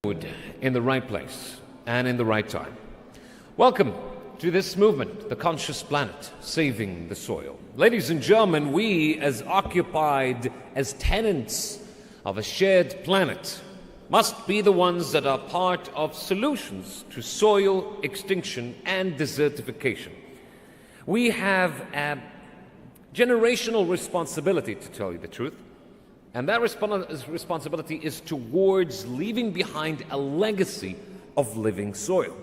in the right place and in the right time. Welcome to this movement, the conscious planet, saving the soil. Ladies and gentlemen, we as occupied as tenants of a shared planet must be the ones that are part of solutions to soil extinction and desertification. We have a generational responsibility, to tell you the truth, and that responsibility is towards leaving behind a legacy of living soil.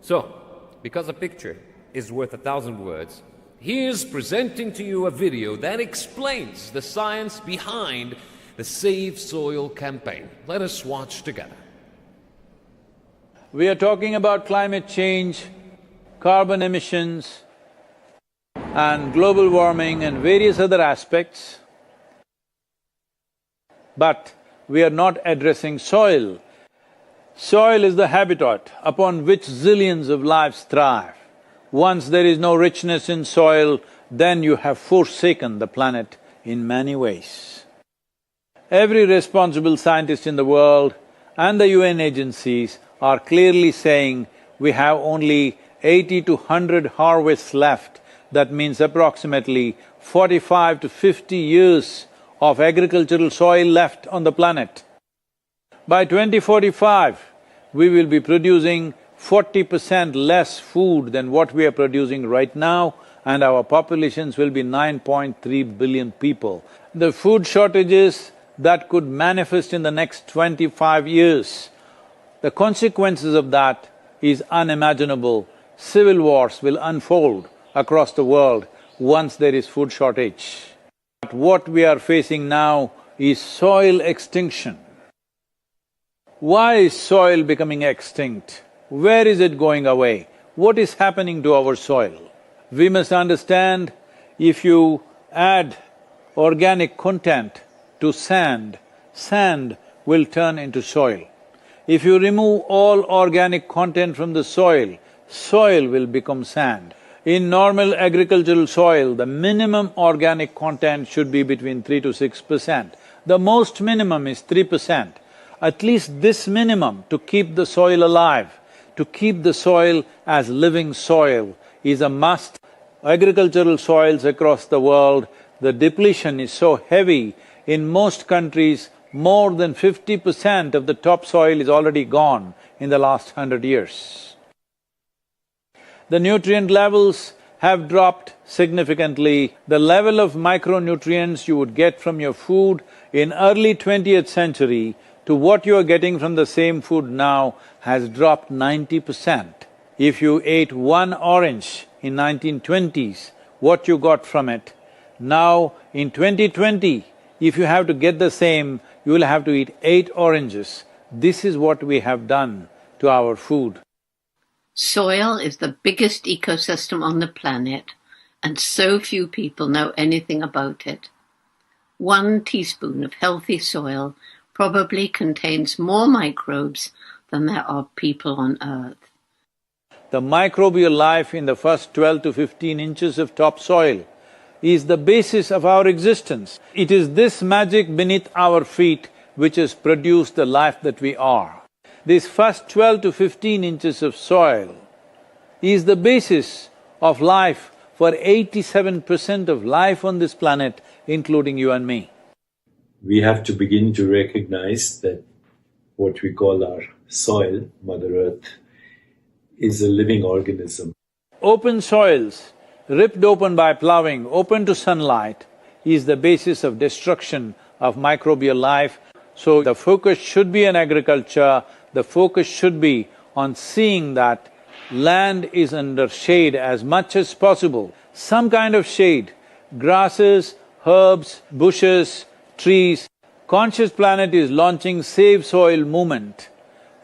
So, because a picture is worth 1,000 words, here's presenting to you a video that explains the science behind the Save Soil campaign. Let us watch together. We are talking about climate change, carbon emissions, and global warming and various other aspects. But we are not addressing soil. Soil is the habitat upon which zillions of lives thrive. Once there is no richness in soil, then you have forsaken the planet in many ways. Every responsible scientist in the world and the UN agencies are clearly saying we have only 80 to 100 harvests left. That means approximately 45 to 50 years of agricultural soil left on the planet. By 2045, we will be producing 40% less food than what we are producing right now, and our populations will be 9.3 billion people. The food shortages that could manifest in the next 25 years, the consequences of that is unimaginable. Civil wars will unfold across the world once there is food shortage. But what we are facing now is soil extinction. Why is soil becoming extinct? Where is it going away? What is happening to our soil? We must understand, if you add organic content to sand, sand will turn into soil. If you remove all organic content from the soil, soil will become sand. In normal agricultural soil, the minimum organic content should be between 3 to 6%. The most minimum is 3%. At least this minimum to keep the soil alive, to keep the soil as living soil is a must. Agricultural soils across the world, the depletion is so heavy, in most countries, more than 50% of the topsoil is already gone in the last 100 years. The nutrient levels have dropped significantly. The level of micronutrients you would get from your food in early 20th century to what you are getting from the same food now has dropped 90%. If you ate one orange in 1920s, what you got from it, now in 2020, if you have to get the same, you will have to eat 8 oranges. This is what we have done to our food. Soil is the biggest ecosystem on the planet, and so few people know anything about it. 1 teaspoon of healthy soil probably contains more microbes than there are people on Earth. The microbial life in the first 12 to 15 inches of topsoil is the basis of our existence. It is this magic beneath our feet which has produced the life that we are. This first 12 to 15 inches of soil is the basis of life for 87% of life on this planet, including you and me. We have to begin to recognize that what we call our soil, Mother Earth, is a living organism. Open soils, ripped open by ploughing, open to sunlight, is the basis of destruction of microbial life. So the focus should be on agriculture, the focus should be on seeing that land is under shade as much as possible. Some kind of shade, grasses, herbs, bushes, trees. Conscious Planet is launching Save Soil movement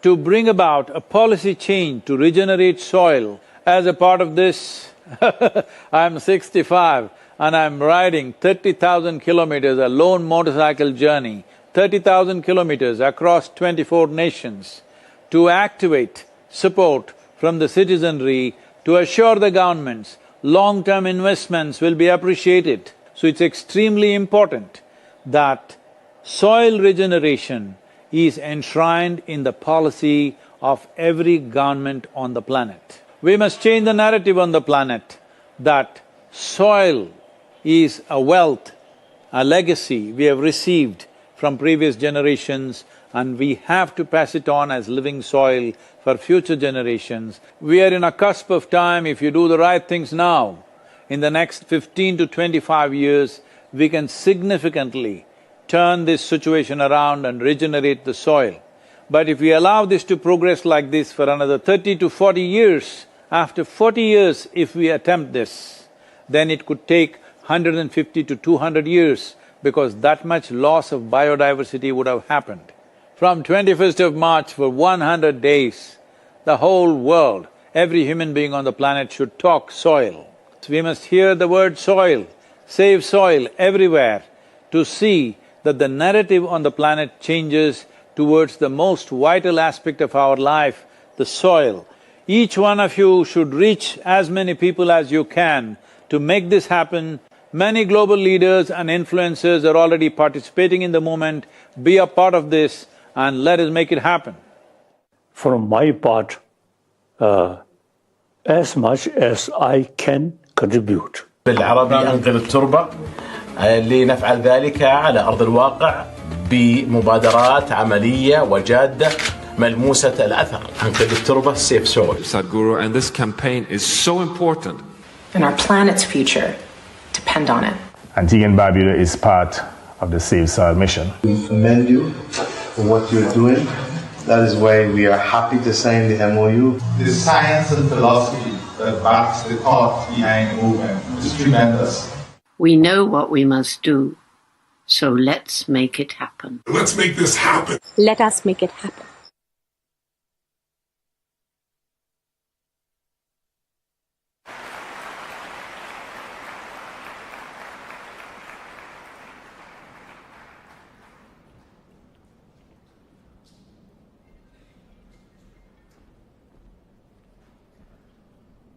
to bring about a policy change to regenerate soil. As a part of this, I'm 65 and I'm riding 30,000 kilometers, a lone motorcycle journey, 30,000 kilometers across 24 nations to activate support from the citizenry to assure the governments long-term investments will be appreciated. So it's extremely important that soil regeneration is enshrined in the policy of every government on the planet. We must change the narrative on the planet that soil is a wealth, a legacy we have received from previous generations, and we have to pass it on as living soil for future generations. We are in a cusp of time. If you do the right things now, in the next 15 to 25 years, we can significantly turn this situation around and regenerate the soil. But if we allow this to progress like this for another 30 to 40 years, after 40 years if we attempt this, then it could take 150 to 200 years because that much loss of biodiversity would have happened. From 21st of March for 100 days, the whole world, every human being on the planet should talk soil. So we must hear the word soil, save soil everywhere to see that the narrative on the planet changes towards the most vital aspect of our life, the soil. Each one of you should reach as many people as you can to make this happen. Many global leaders and influencers are already participating in the movement. Be a part of this and let us make it happen. From my part, as much as I can contribute. بالعربي أنقذ التربة لنفعل ذلك على أرض الواقع بمبادرات عملية وجادة ملموسة الأثر. أنقذ التربة save soil. Sadhguru, and this campaign is so important. And our planet's future depend on it. Antigua and Barbuda is part of the Save Soil mission. We commend you for what you're doing. That is why we are happy to sign the MOU. The science and philosophy that backs the thought behind the movement is tremendous. We know what we must do, so let's make it happen. Let's make this happen. Let us make it happen.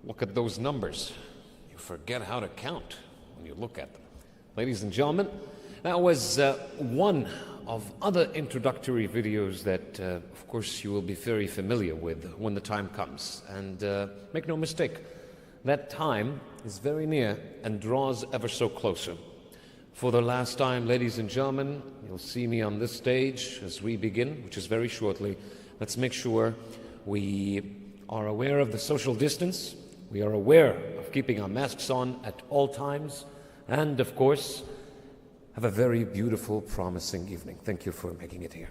Look at those numbers. You forget how to count when you look at them. Ladies and gentlemen, that was one of other introductory videos that, of course, you will be very familiar with when the time comes. And make no mistake, that time is very near and draws ever so closer. For the last time, ladies and gentlemen, you'll see me on this stage as we begin, which is very shortly. Let's make sure we are aware of the social distance. We are aware of keeping our masks on at all times, and of course, have a very beautiful, promising evening. Thank you for making it here.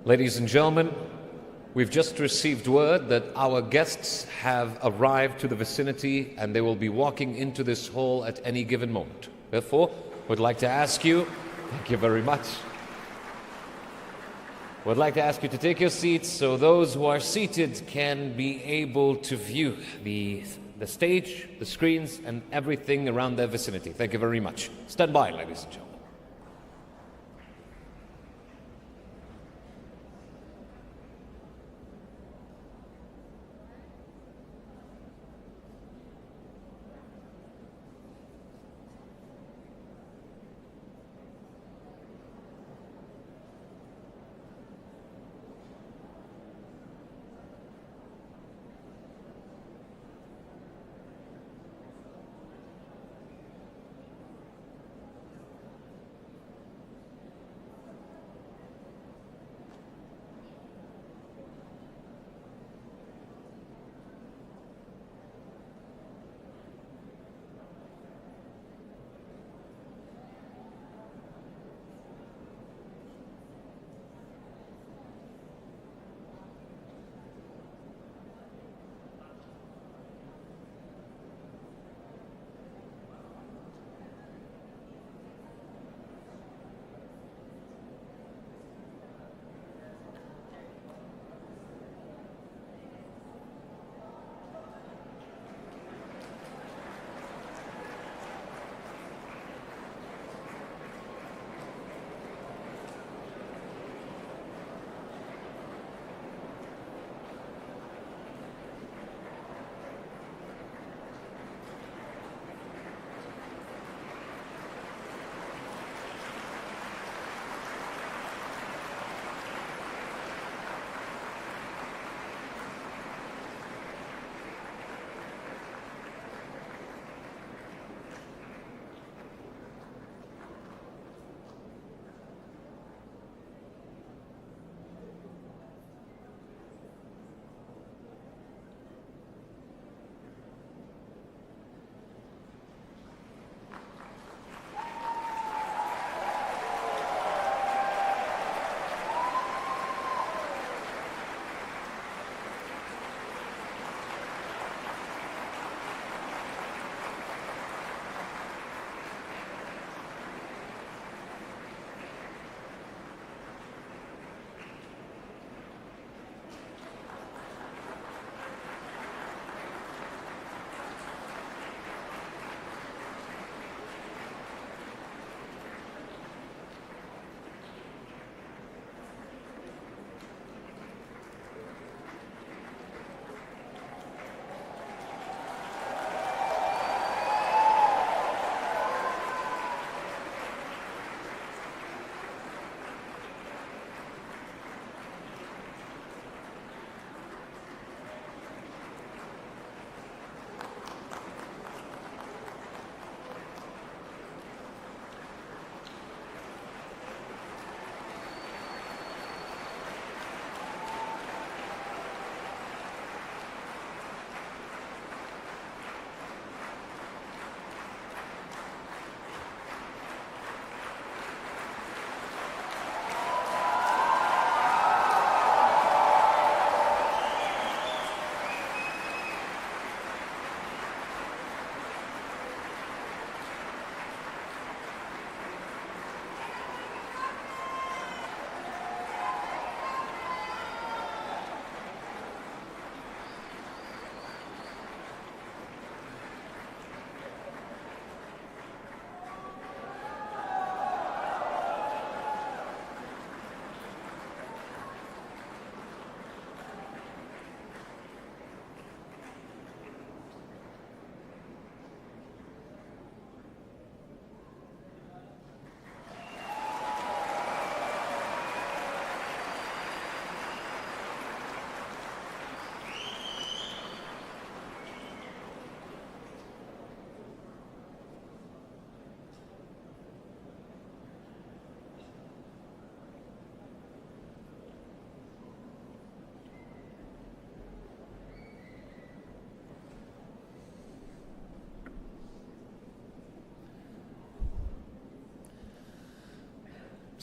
Ladies and gentlemen, we've just received word that our guests have arrived to the vicinity and they will be walking into this hall at any given moment. Therefore, would like to ask you, thank you very much. Would like to ask you to take your seats so those who are seated can be able to view the stage, the screens, and everything around their vicinity. Thank you very much. Stand by, ladies and gentlemen.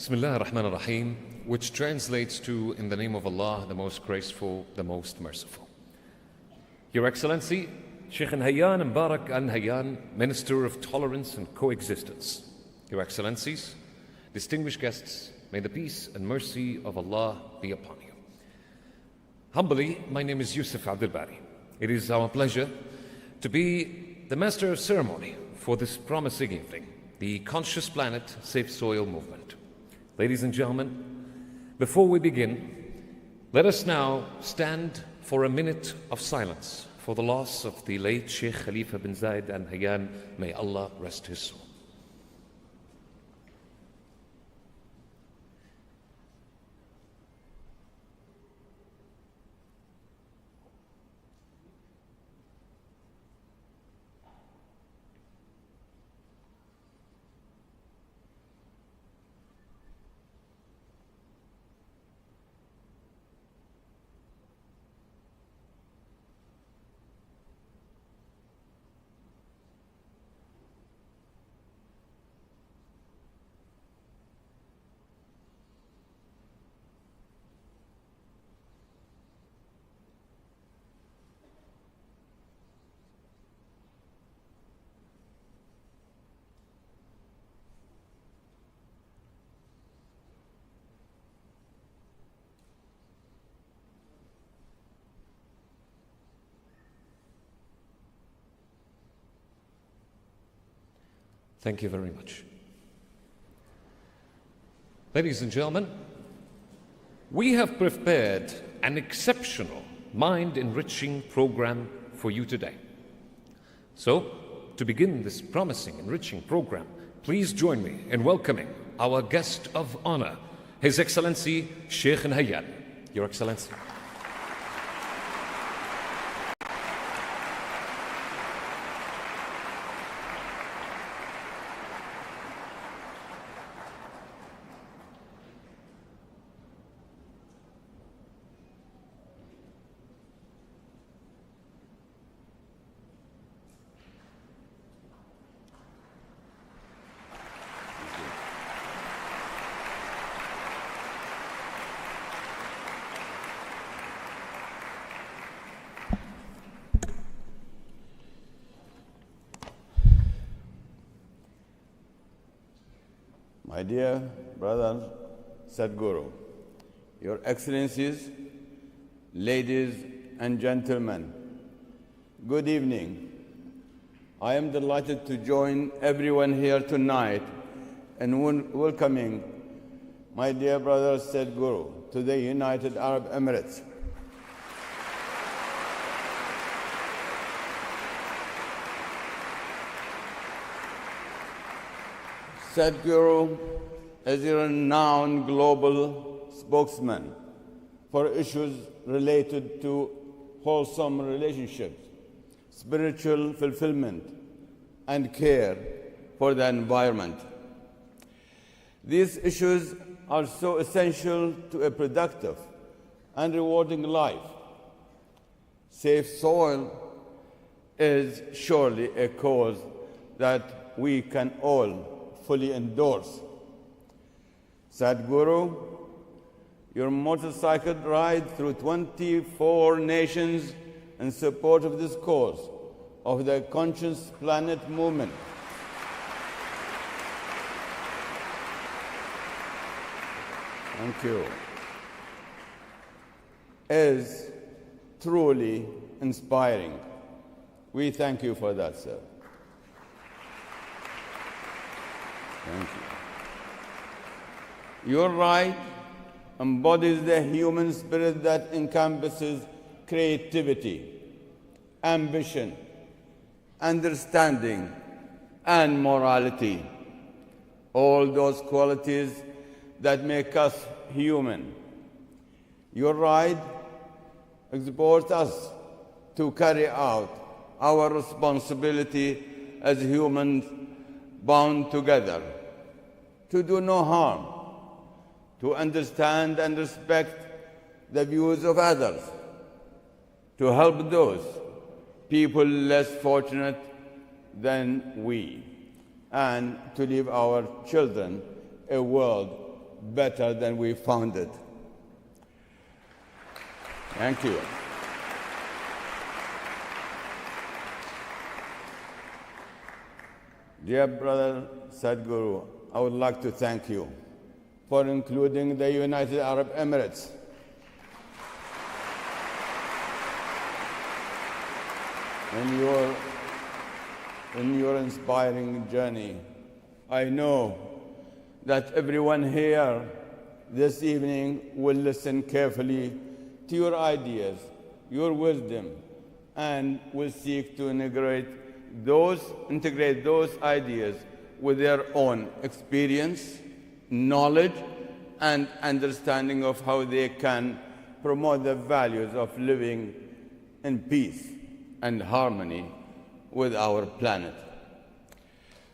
بسم الله الرحمن الرحيم. which translates to, in the name of Allah, the most graceful, the most merciful. Your Excellency, Sheikh Hayyan Mbarak Hayyan, Minister of Tolerance and Coexistence. Your Excellencies, distinguished guests, may the peace and mercy of Allah be upon you. Humbly, my name is Yusuf Abdul Bari. It is our pleasure to be the Master of Ceremony for this promising evening, the Conscious Planet Safe Soil Movement. Ladies and gentlemen, before we begin, let us now stand for a minute of silence for the loss of the late Sheikh Khalifa bin Zayed Al Nahyan. May Allah rest his soul. Thank you very much. Ladies and gentlemen, we have prepared an exceptional mind-enriching program for you today. So, to begin this promising, enriching program, please join me in welcoming our guest of honor, His Excellency Sheikh Hayyan. Your Excellency. My dear brother Sadhguru, Your Excellencies, ladies and gentlemen, good evening. I am delighted to join everyone here tonight in welcoming my dear brother Sadhguru to the United Arab Emirates. Sadhguru is a renowned global spokesman for issues related to wholesome relationships, spiritual fulfillment, and care for the environment. These issues are so essential to a productive and rewarding life. Safe soil is surely a cause that we can all fully endorse. Sadhguru, your motorcycle ride through 24 nations in support of this cause of the Conscious Planet movement is truly inspiring. We thank you for that, sir. Thank you. Your ride embodies the human spirit that encompasses creativity, ambition, understanding, and morality. All those qualities that make us human. Your ride exhorts us to carry out our responsibility as humans bound together, to do no harm, to understand and respect the views of others, to help those people less fortunate than we, and to leave our children a world better than we found it. Thank you. Dear brother Sadhguru, I would like to thank you for including the United Arab Emirates in your inspiring journey. I know that everyone here this evening will listen carefully to your ideas, your wisdom, and will seek to integrate those ideas with their own experience, knowledge, and understanding of how they can promote the values of living in peace and harmony with our planet.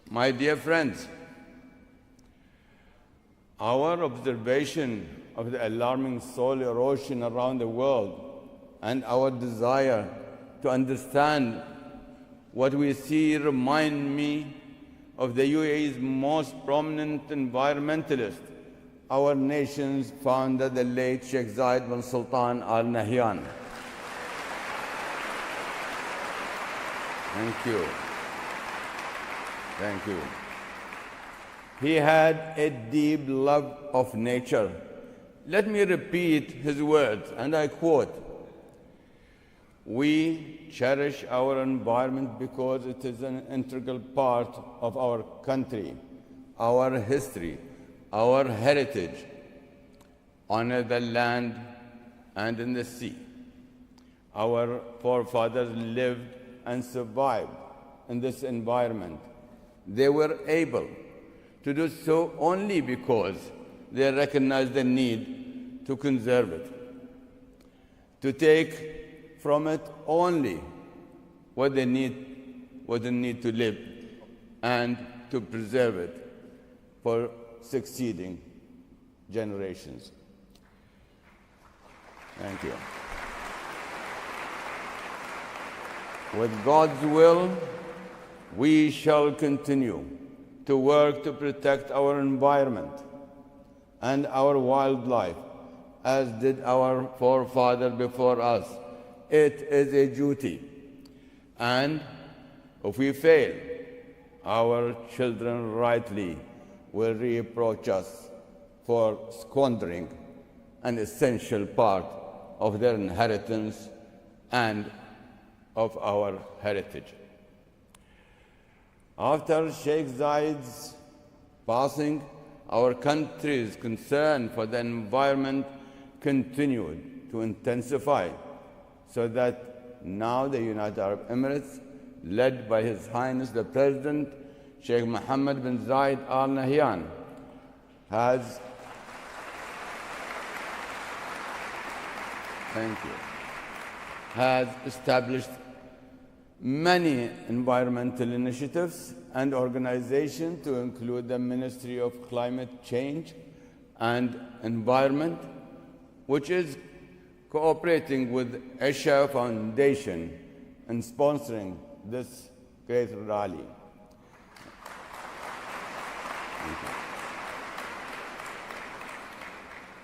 My dear friends, our observation of the alarming soil erosion around the world and our desire to understand what we see remind me of the UAE's most prominent environmentalist, our nation's founder, the late Sheikh Zayed bin Sultan Al Nahyan. Thank you. Thank you. He had a deep love of nature. Let me repeat his words, and I quote, "We cherish our environment because it is an integral part of our country, our history, our heritage. Honor the land and in the sea. Our forefathers lived and survived in this environment. They were able to do so only because they recognized the need to conserve it, to take from it only what they need to live, and to preserve it for succeeding generations." Thank you. With God's will, we shall continue to work to protect our environment and our wildlife, as did our forefathers before us. It is a duty. And if we fail, our children rightly will reproach us for squandering an essential part of their inheritance and of our heritage. After Sheikh Zayed's passing, our country's concern for the environment continued to intensify, so that now the United Arab Emirates, led by His Highness the President, Sheikh Mohammed bin Zayed Al Nahyan, has established many environmental initiatives and organizations, to include the Ministry of Climate Change and Environment, which is cooperating with Asia Foundation in sponsoring this great rally.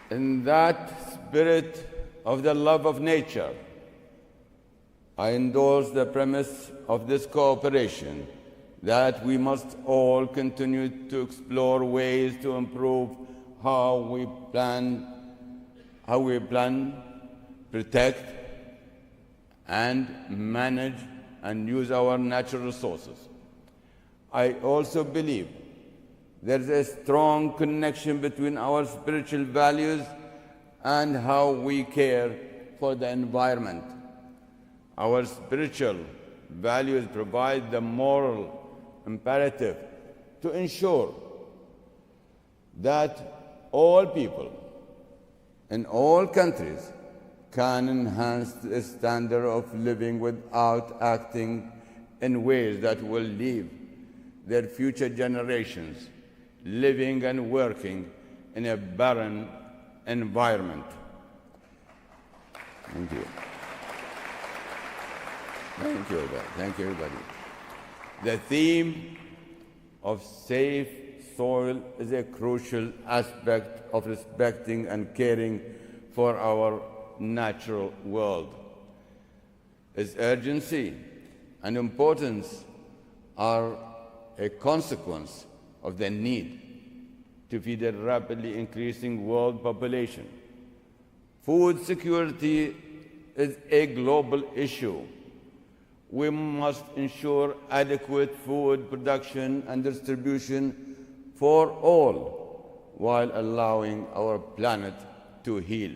In that spirit of the love of nature, I endorse the premise of this cooperation, that we must all continue to explore ways to improve how we plan, protect, and manage and use our natural resources. I also believe there is a strong connection between our spiritual values and how we care for the environment. Our spiritual values provide the moral imperative to ensure that all people in all countries can enhance the standard of living without acting in ways that will leave their future generations living and working in a barren environment. Thank you. Thank you, everybody. Thank you, everybody. The theme of safe soil is a crucial aspect of respecting and caring for our natural world. Its urgency and importance are a consequence of the need to feed a rapidly increasing world population. Food security is a global issue. We must ensure adequate food production and distribution for all while allowing our planet to heal.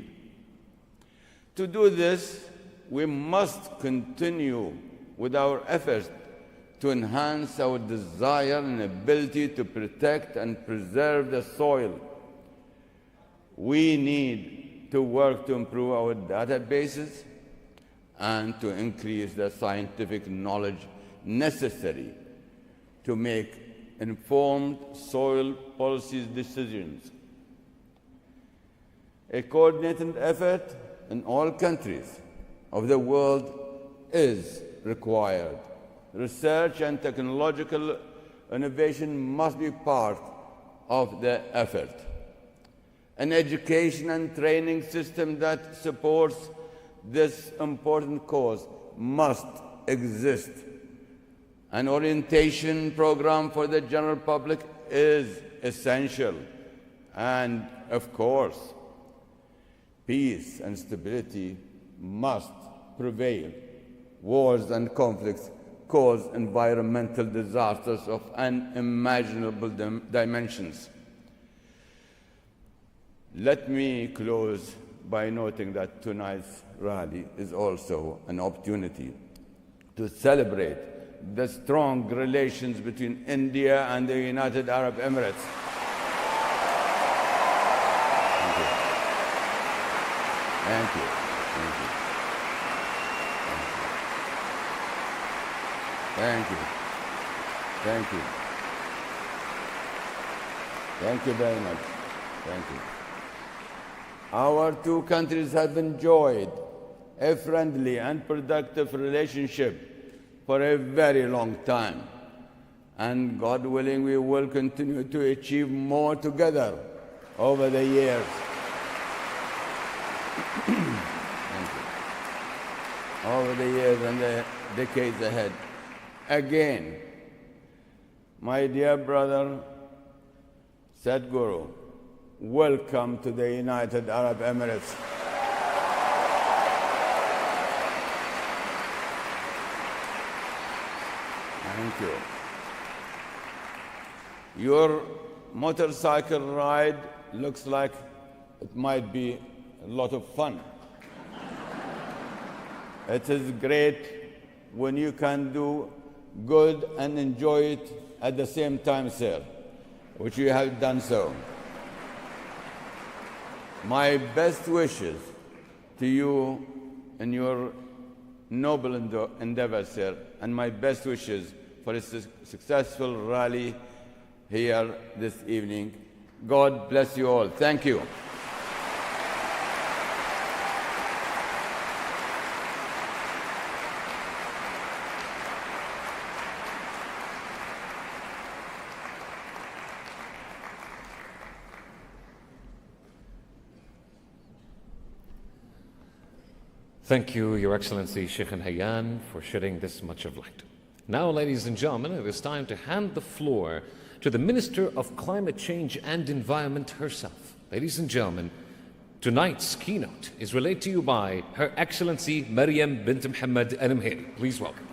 To do this, we must continue with our efforts to enhance our desire and ability to protect and preserve the soil. We need to work to improve our databases and to increase the scientific knowledge necessary to make informed soil policy decisions. A coordinated effort in all countries of the world is required. Research and technological innovation must be part of the effort. An education and training system that supports this important cause must exist. An orientation program for the general public is essential. And of course, peace and stability must prevail. Wars and conflicts cause environmental disasters of unimaginable dimensions. Let me close by noting that tonight's rally is also an opportunity to celebrate the strong relations between India and the United Arab Emirates. Thank you. Thank you. Thank you. Thank you. Thank you very much. Thank you. Our two countries have enjoyed a friendly and productive relationship for a very long time. And God willing, we will continue to achieve more together over the years. Thank you. Over the years and the decades ahead. Again, my dear brother Sadhguru, welcome to the United Arab Emirates. Thank you. Your motorcycle ride looks like it might be a lot of fun. It is great when you can do good and enjoy it at the same time, sir, which you have done so. My best wishes to you in your noble endeavor, sir, and my best wishes for a successful rally here this evening. God bless you all. Thank you. Thank you, Your Excellency Sheikh Hayyan, for shedding this much of light. Now, ladies and gentlemen, it is time to hand the floor to the Minister of Climate Change and Environment herself. Ladies and gentlemen, tonight's keynote is relayed to you by Her Excellency Maryam bint Mohammed Al-Mheri. Please welcome.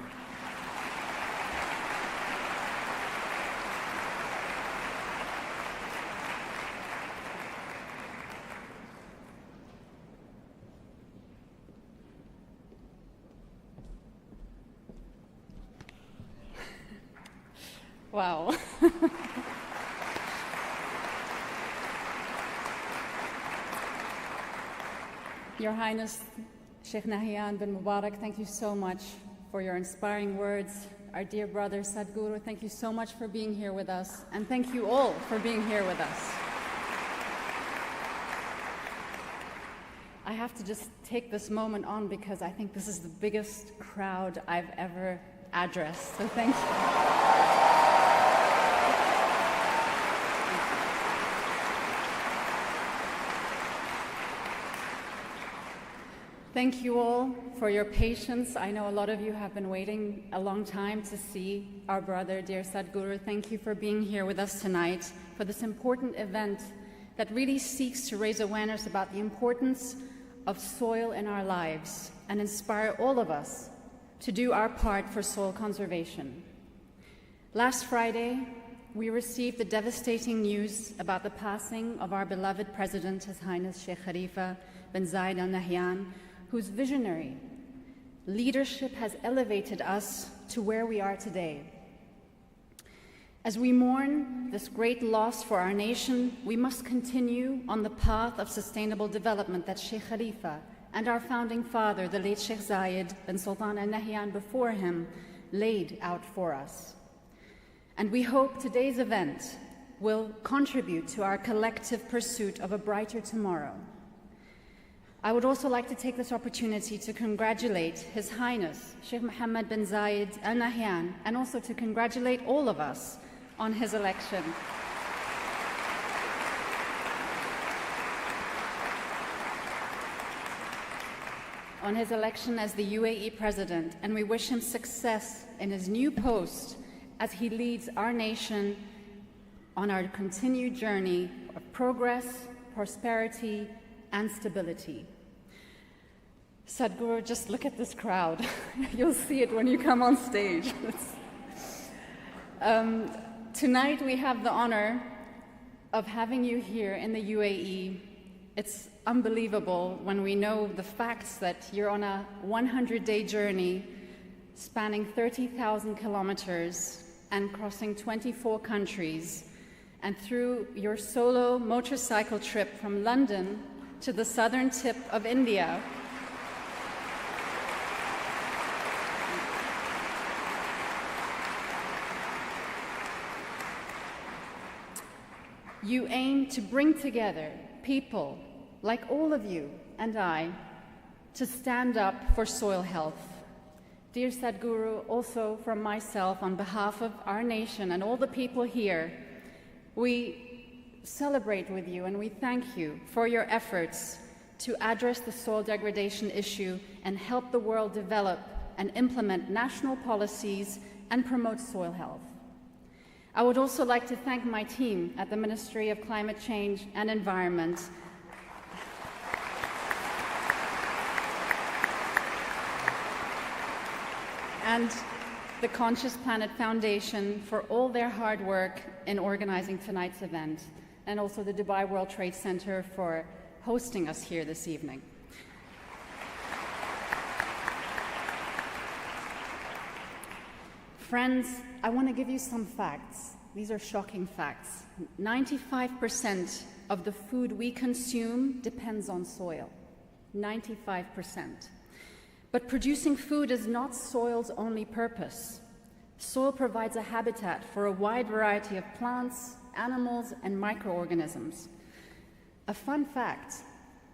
Wow. Your Highness, Sheikh Nahyan bin Mubarak, thank you so much for your inspiring words. Our dear brother Sadhguru, thank you so much for being here with us. And thank you all for being here with us. I have to just take this moment on because I think this is the biggest crowd I've ever addressed. So thank you. Thank you all for your patience. I know a lot of you have been waiting a long time to see our brother, dear Sadhguru. Thank you for being here with us tonight for this important event that really seeks to raise awareness about the importance of soil in our lives and inspire all of us to do our part for soil conservation. Last Friday, we received the devastating news about the passing of our beloved President, His Highness Sheikh Khalifa bin Zayed Al Nahyan, whose visionary leadership has elevated us to where we are today. As we mourn this great loss for our nation, we must continue on the path of sustainable development that Sheikh Khalifa and our founding father, the late Sheikh Zayed bin Sultan Al Nahyan before him, laid out for us. And we hope today's event will contribute to our collective pursuit of a brighter tomorrow. I would also like to take this opportunity to congratulate His Highness Sheikh Mohammed bin Zayed Al Nahyan, and also to congratulate all of us on his election. On his election as the UAE President, and we wish him success in his new post as he leads our nation on our continued journey of progress, prosperity, and stability. Sadhguru, just look at this crowd. You'll see it when you come on stage. Tonight we have the honor of having you here in the UAE. It's unbelievable when we know the facts that you're on a 100-day journey spanning 30,000 kilometers and crossing 24 countries, and through your solo motorcycle trip from London to the southern tip of India. You aim to bring together people like all of you and I to stand up for soil health. Dear Sadhguru, also from myself, on behalf of our nation and all the people here, we celebrate with you and we thank you for your efforts to address the soil degradation issue and help the world develop and implement national policies and promote soil health. I would also like to thank my team at the Ministry of Climate Change and Environment. And the Conscious Planet Foundation for all their hard work in organizing tonight's event, and also the Dubai World Trade Center for hosting us here this evening. Friends, I want to give you some facts. These are shocking facts. 95% of the food we consume depends on soil. 95%. But producing food is not soil's only purpose. Soil provides a habitat for a wide variety of plants, animals, and microorganisms. A fun fact,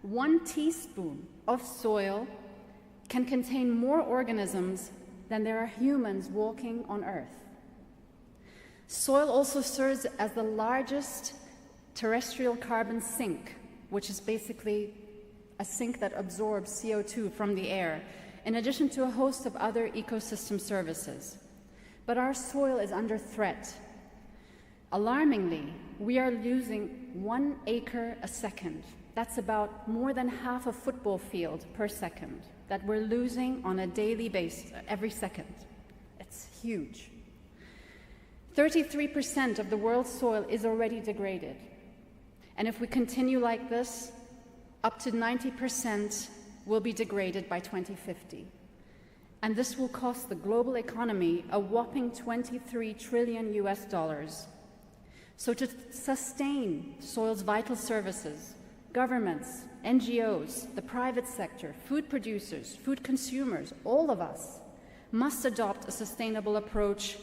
1 teaspoon of soil can contain more organisms than there are humans walking on Earth. Soil also serves as the largest terrestrial carbon sink, which is basically a sink that absorbs CO2 from the air, in addition to a host of other ecosystem services. But our soil is under threat. Alarmingly, we are losing 1 acre a second. That's about more than half a football field per second that we're losing on a daily basis, every second. It's huge. 33% of the world's soil is already degraded. And if we continue like this, up to 90% will be degraded by 2050. And this will cost the global economy a whopping $23 trillion US. So to sustain soil's vital services, governments, NGOs, the private sector, food producers, food consumers, all of us must adopt a sustainable approach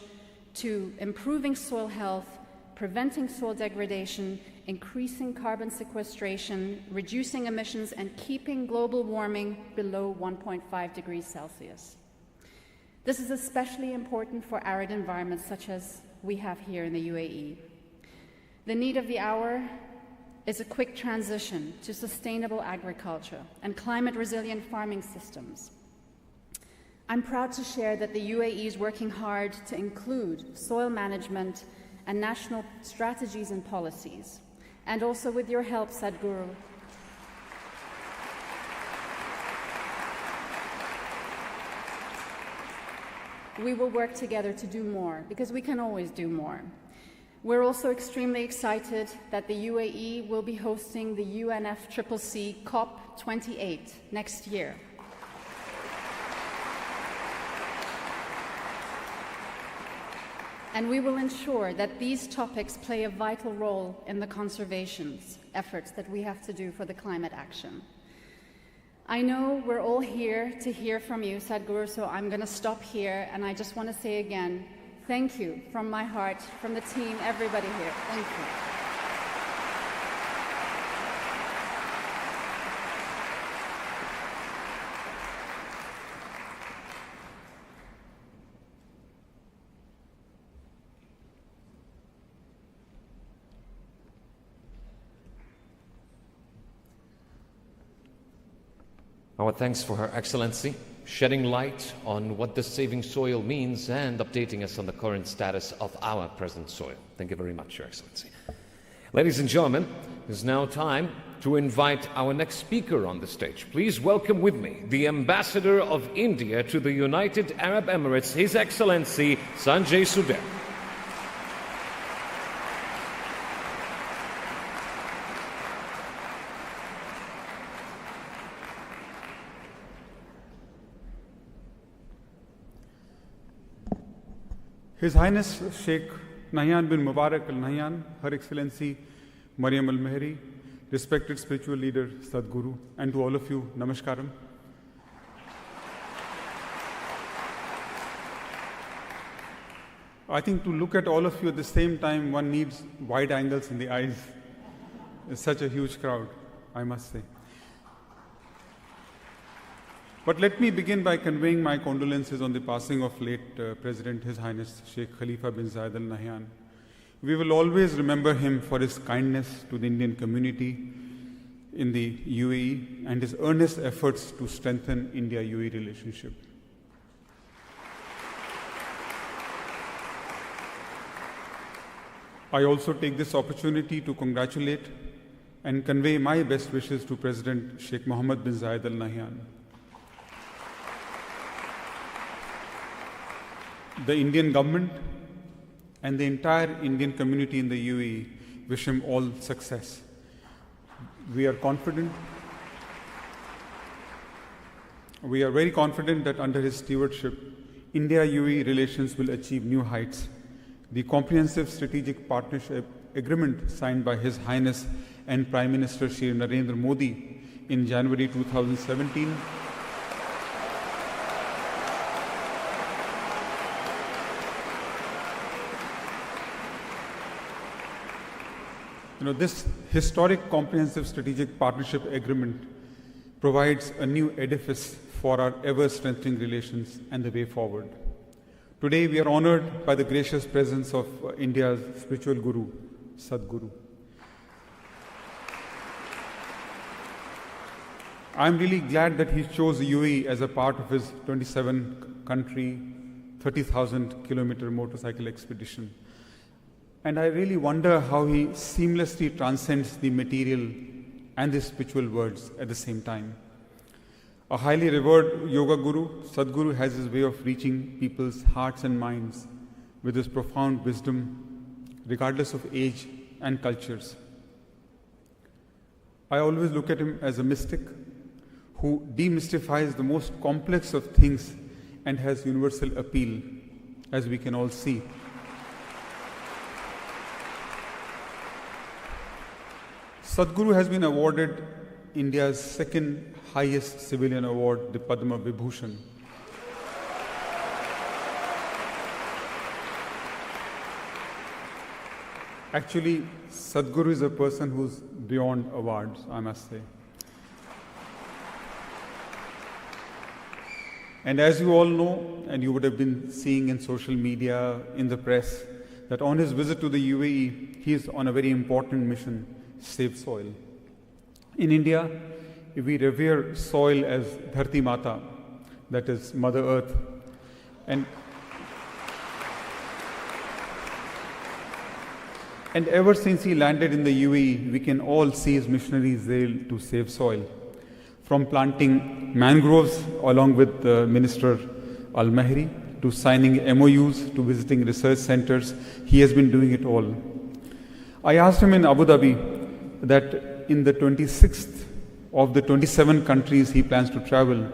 to improving soil health, preventing soil degradation, increasing carbon sequestration, reducing emissions, and keeping global warming below 1.5 degrees Celsius. This is especially important for arid environments such as we have here in the UAE. The need of the hour is a quick transition to sustainable agriculture and climate-resilient farming systems. I'm proud to share that the UAE is working hard to include soil management and national strategies and policies. And also with your help, Sadhguru, we will work together to do more, because we can always do more. We're also extremely excited that the UAE will be hosting the UNFCCC COP28 next year. And we will ensure that these topics play a vital role in the conservation efforts that we have to do for the climate action. I know we're all here to hear from you, Sadhguru, so I'm going to stop here, and I just want to say again, thank you from my heart, from the team, everybody here. Thank you. Our thanks for Her Excellency, shedding light on what the saving soil means and updating us on the current status of our present soil. Thank you very much, Your Excellency. Ladies and gentlemen, it is now time to invite our next speaker on the stage. Please welcome with me the Ambassador of India to the United Arab Emirates, His Excellency Sanjay Sudhir. His Highness Sheikh Nahyan bin Mubarak Al Nahyan, Her Excellency Mariam Al Mehri, respected spiritual leader Sadhguru, and to all of you, Namaskaram. I think to look at all of you at the same time, one needs wide angles in the eyes. It's such a huge crowd, I must say. But let me begin by conveying my condolences on the passing of late President, His Highness Sheikh Khalifa bin Zayed Al Nahyan. We will always remember him for his kindness to the Indian community in the UAE and his earnest efforts to strengthen India-UAE relationship. I also take this opportunity to congratulate and convey my best wishes to President Sheikh Mohammed bin Zayed Al Nahyan. The Indian government and the entire Indian community in the UAE wish him all success. We are very confident that under his stewardship, India-UAE relations will achieve new heights. The comprehensive strategic partnership agreement signed by His Highness and Prime Minister Shri Narendra Modi in January 2017 this historic comprehensive strategic partnership agreement provides a new edifice for our ever-strengthening relations and the way forward. Today, we are honored by the gracious presence of India's spiritual guru, Sadhguru. I'm really glad that he chose the UAE as a part of his 27-country, 30,000-kilometer motorcycle expedition. And I really wonder how he seamlessly transcends the material and the spiritual worlds at the same time. A highly revered yoga guru, Sadhguru has his way of reaching people's hearts and minds with his profound wisdom, regardless of age and cultures. I always look at him as a mystic who demystifies the most complex of things and has universal appeal, as we can all see. Sadhguru has been awarded India's second highest civilian award, the Padma Vibhushan. Actually, Sadhguru is a person who's beyond awards, I must say. And as you all know, and you would have been seeing in social media, in the press, that on his visit to the UAE, he is on a very important mission, save soil. In India, we revere soil as Dharti Mata, that is Mother Earth. And ever since he landed in the UAE, we can all see his missionary zeal to save soil. From planting mangroves along with Minister Al-Mahri, to signing MOUs, to visiting research centers, he has been doing it all. I asked him in Abu Dhabi that in the 26th of the 27 countries he plans to travel,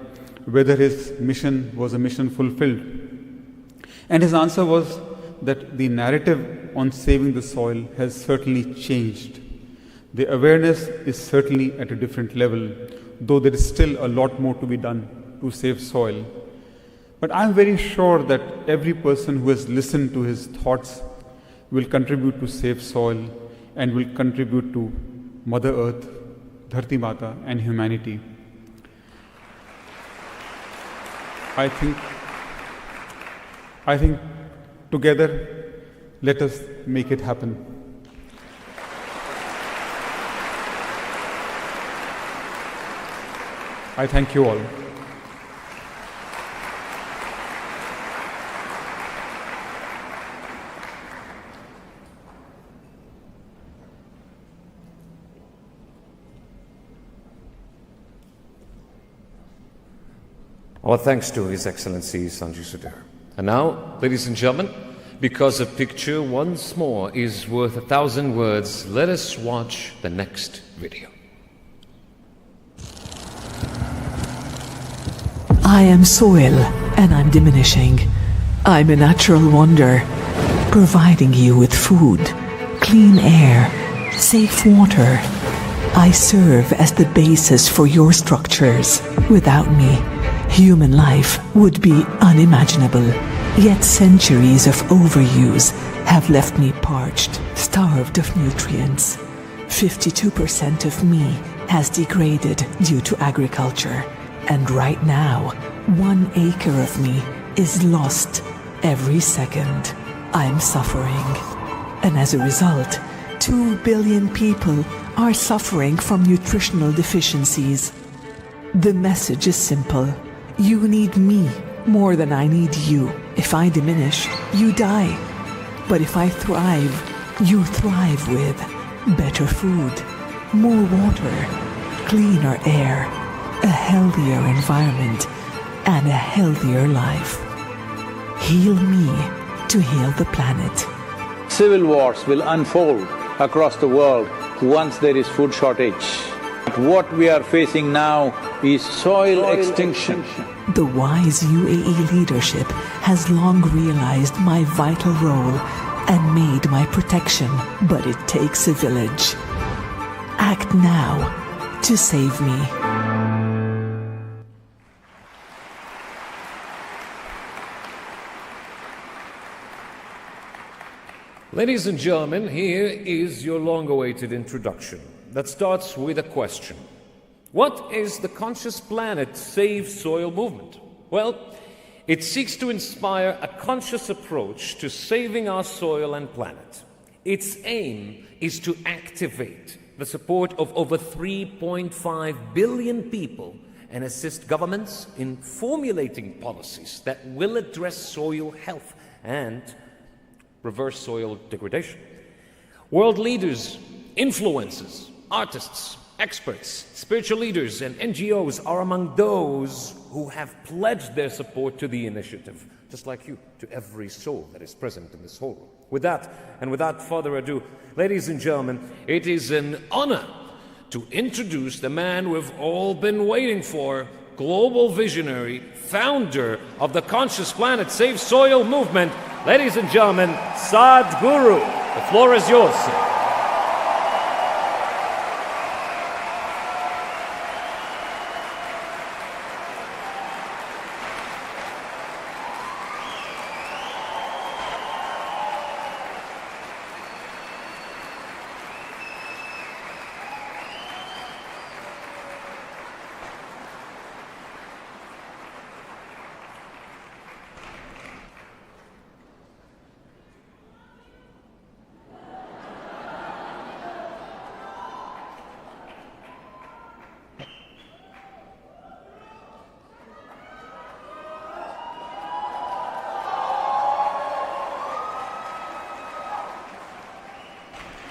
whether his mission was a mission fulfilled. And his answer was that the narrative on saving the soil has certainly changed. The awareness is certainly at a different level, though there is still a lot more to be done to save soil. But I'm very sure that every person who has listened to his thoughts will contribute to save soil and will contribute to Mother Earth, Dharti Mata, and humanity. I think together, let us make it happen. I thank you all. Our thanks to His Excellency Sanjay Sudhir. And now, ladies and gentlemen, because a picture once more is worth 1,000 words, let us watch the next video. I am soil, and I'm diminishing. I'm a natural wonder, providing you with food, clean air, safe water. I serve as the basis for your structures. Without me, human life would be unimaginable. Yet centuries of overuse have left me parched, starved of nutrients. 52% of me has degraded due to agriculture. And right now, 1 acre of me is lost every second. I'm suffering. And as a result, 2 billion people are suffering from nutritional deficiencies. The message is simple. You need me more than I need you. If I diminish, you die. But if I thrive, you thrive with better food, more water, cleaner air, a healthier environment, and a healthier life. Heal me to heal the planet. Civil wars will unfold across the world once there is food shortage. What we are facing now is soil extinction. The wise UAE leadership has long realized my vital role and made my protection, but it takes a village. Act now to save me. Ladies and gentlemen, here is your long-awaited introduction that starts with a question. What is the Conscious Planet Save Soil movement? Well, it seeks to inspire a conscious approach to saving our soil and planet. Its aim is to activate the support of over 3.5 billion people and assist governments in formulating policies that will address soil health and reverse soil degradation. World leaders, influencers, artists, experts, spiritual leaders, and NGOs are among those who have pledged their support to the initiative, just like you, to every soul that is present in this hall. With that, and without further ado, ladies and gentlemen, it is an honor to introduce the man we've all been waiting for, global visionary, founder of the Conscious Planet Save Soil movement, ladies and gentlemen, Sadhguru. The floor is yours, sir.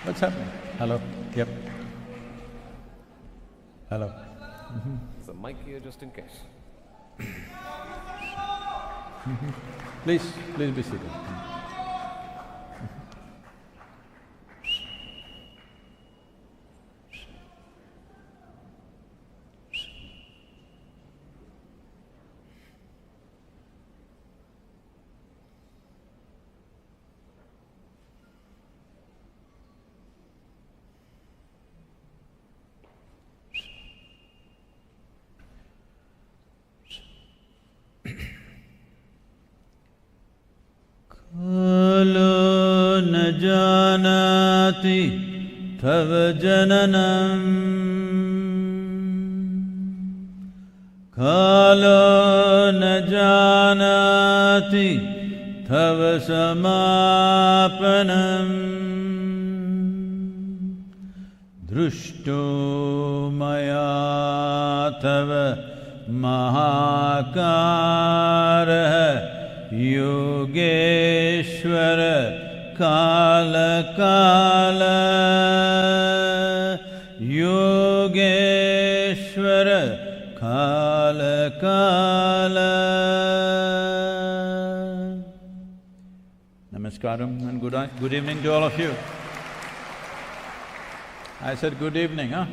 What's happening? Hello? Yep. Hello? There's a mic here just in case. Please be seated. न जानाति तव जननम् कालो न जानाति तव समापनम् दृष्टो मया तव महाकारः योगेश्वर काल काल योगेश्वर काल काल. Namaskaram and good evening to all of you. I said good evening, huh?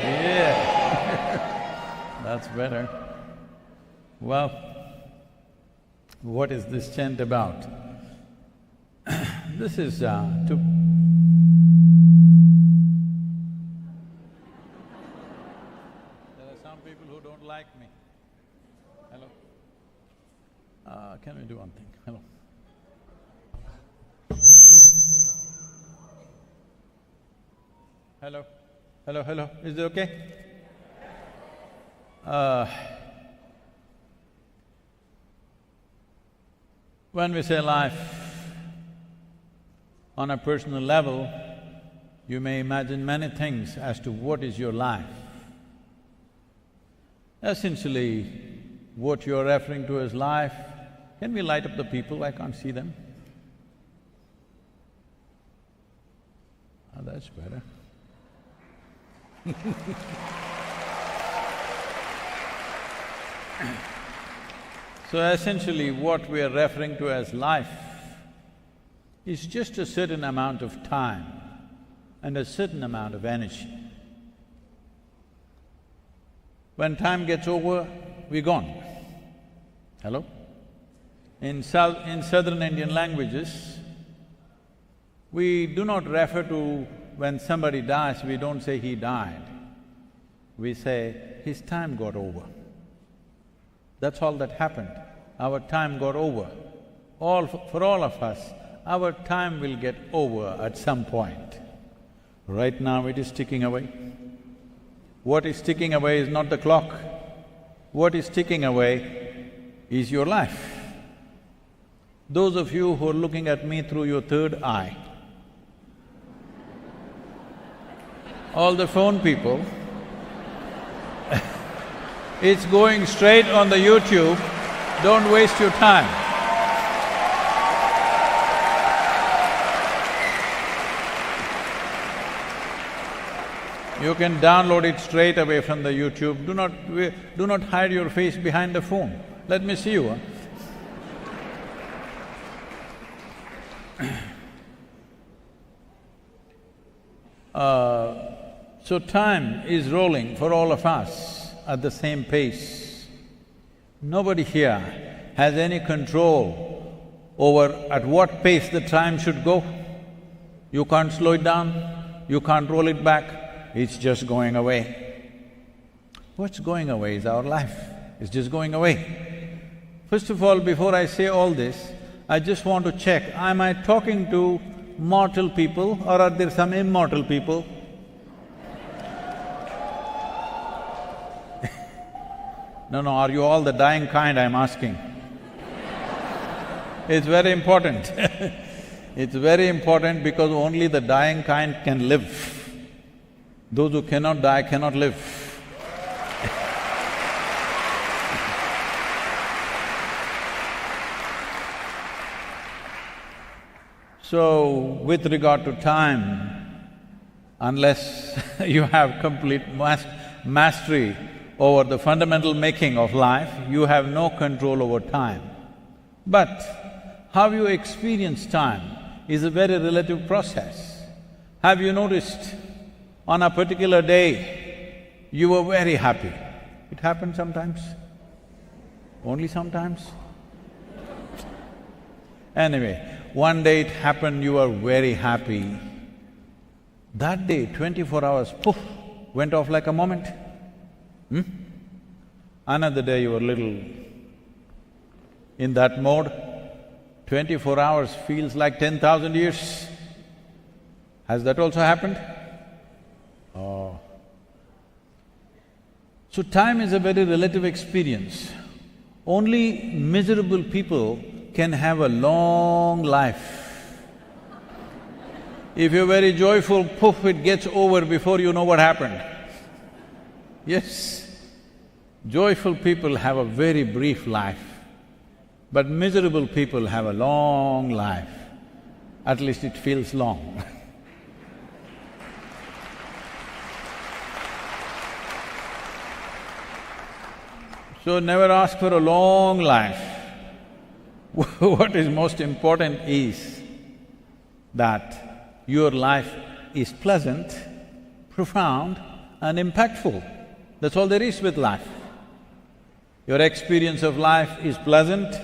Yeah. That's better. Well, what is this chant about? This is to… There are some people who don't like me. Hello? Can we do one thing? Hello? Hello? Hello, hello, is it okay? When we say life, on a personal level, you may imagine many things as to what is your life. Essentially, what you're referring to as life, can we light up the people? I can't see them. Oh, that's better. So essentially, what we are referring to as life is just a certain amount of time and a certain amount of energy. When time gets over, we're gone. Hello? In southern Indian languages, we do not refer to when somebody dies, we don't say he died. We say his time got over. That's all that happened. Our time got over. For all of us, our time will get over at some point. Right now it is ticking away. What is ticking away is not the clock. What is ticking away is your life. Those of you who are looking at me through your third eye, all the phone people, it's going straight on the YouTube, don't waste your time. You can download it straight away from the YouTube. Do not hide your face behind the phone. Let me see you, So time is rolling for all of us at the same pace. Nobody here has any control over at what pace the time should go. You can't slow it down, you can't roll it back, it's just going away. What's going away is our life, it's just going away. First of all, before I say all this, I just want to check, am I talking to mortal people or are there some immortal people? No, are you all the dying kind, I'm asking? It's very important. It's very important because only the dying kind can live. Those who cannot die cannot live. So, with regard to time, unless you have complete mastery over the fundamental making of life, you have no control over time. But how you experience time is a very relative process. Have you noticed on a particular day, you were very happy? It happens sometimes? Only sometimes? Anyway, one day it happened, you were very happy. That day, 24 hours, poof, went off like a moment. Another day you were little in that mode, 24 hours feels like 10,000 years. Has that also happened? Oh. So time is a very relative experience. Only miserable people can have a long life. If you're very joyful, poof, it gets over before you know what happened. Yes, joyful people have a very brief life, but miserable people have a long life. At least it feels long. So never ask for a long life. What is most important is that your life is pleasant, profound and impactful. That's all there is with life. Your experience of life is pleasant,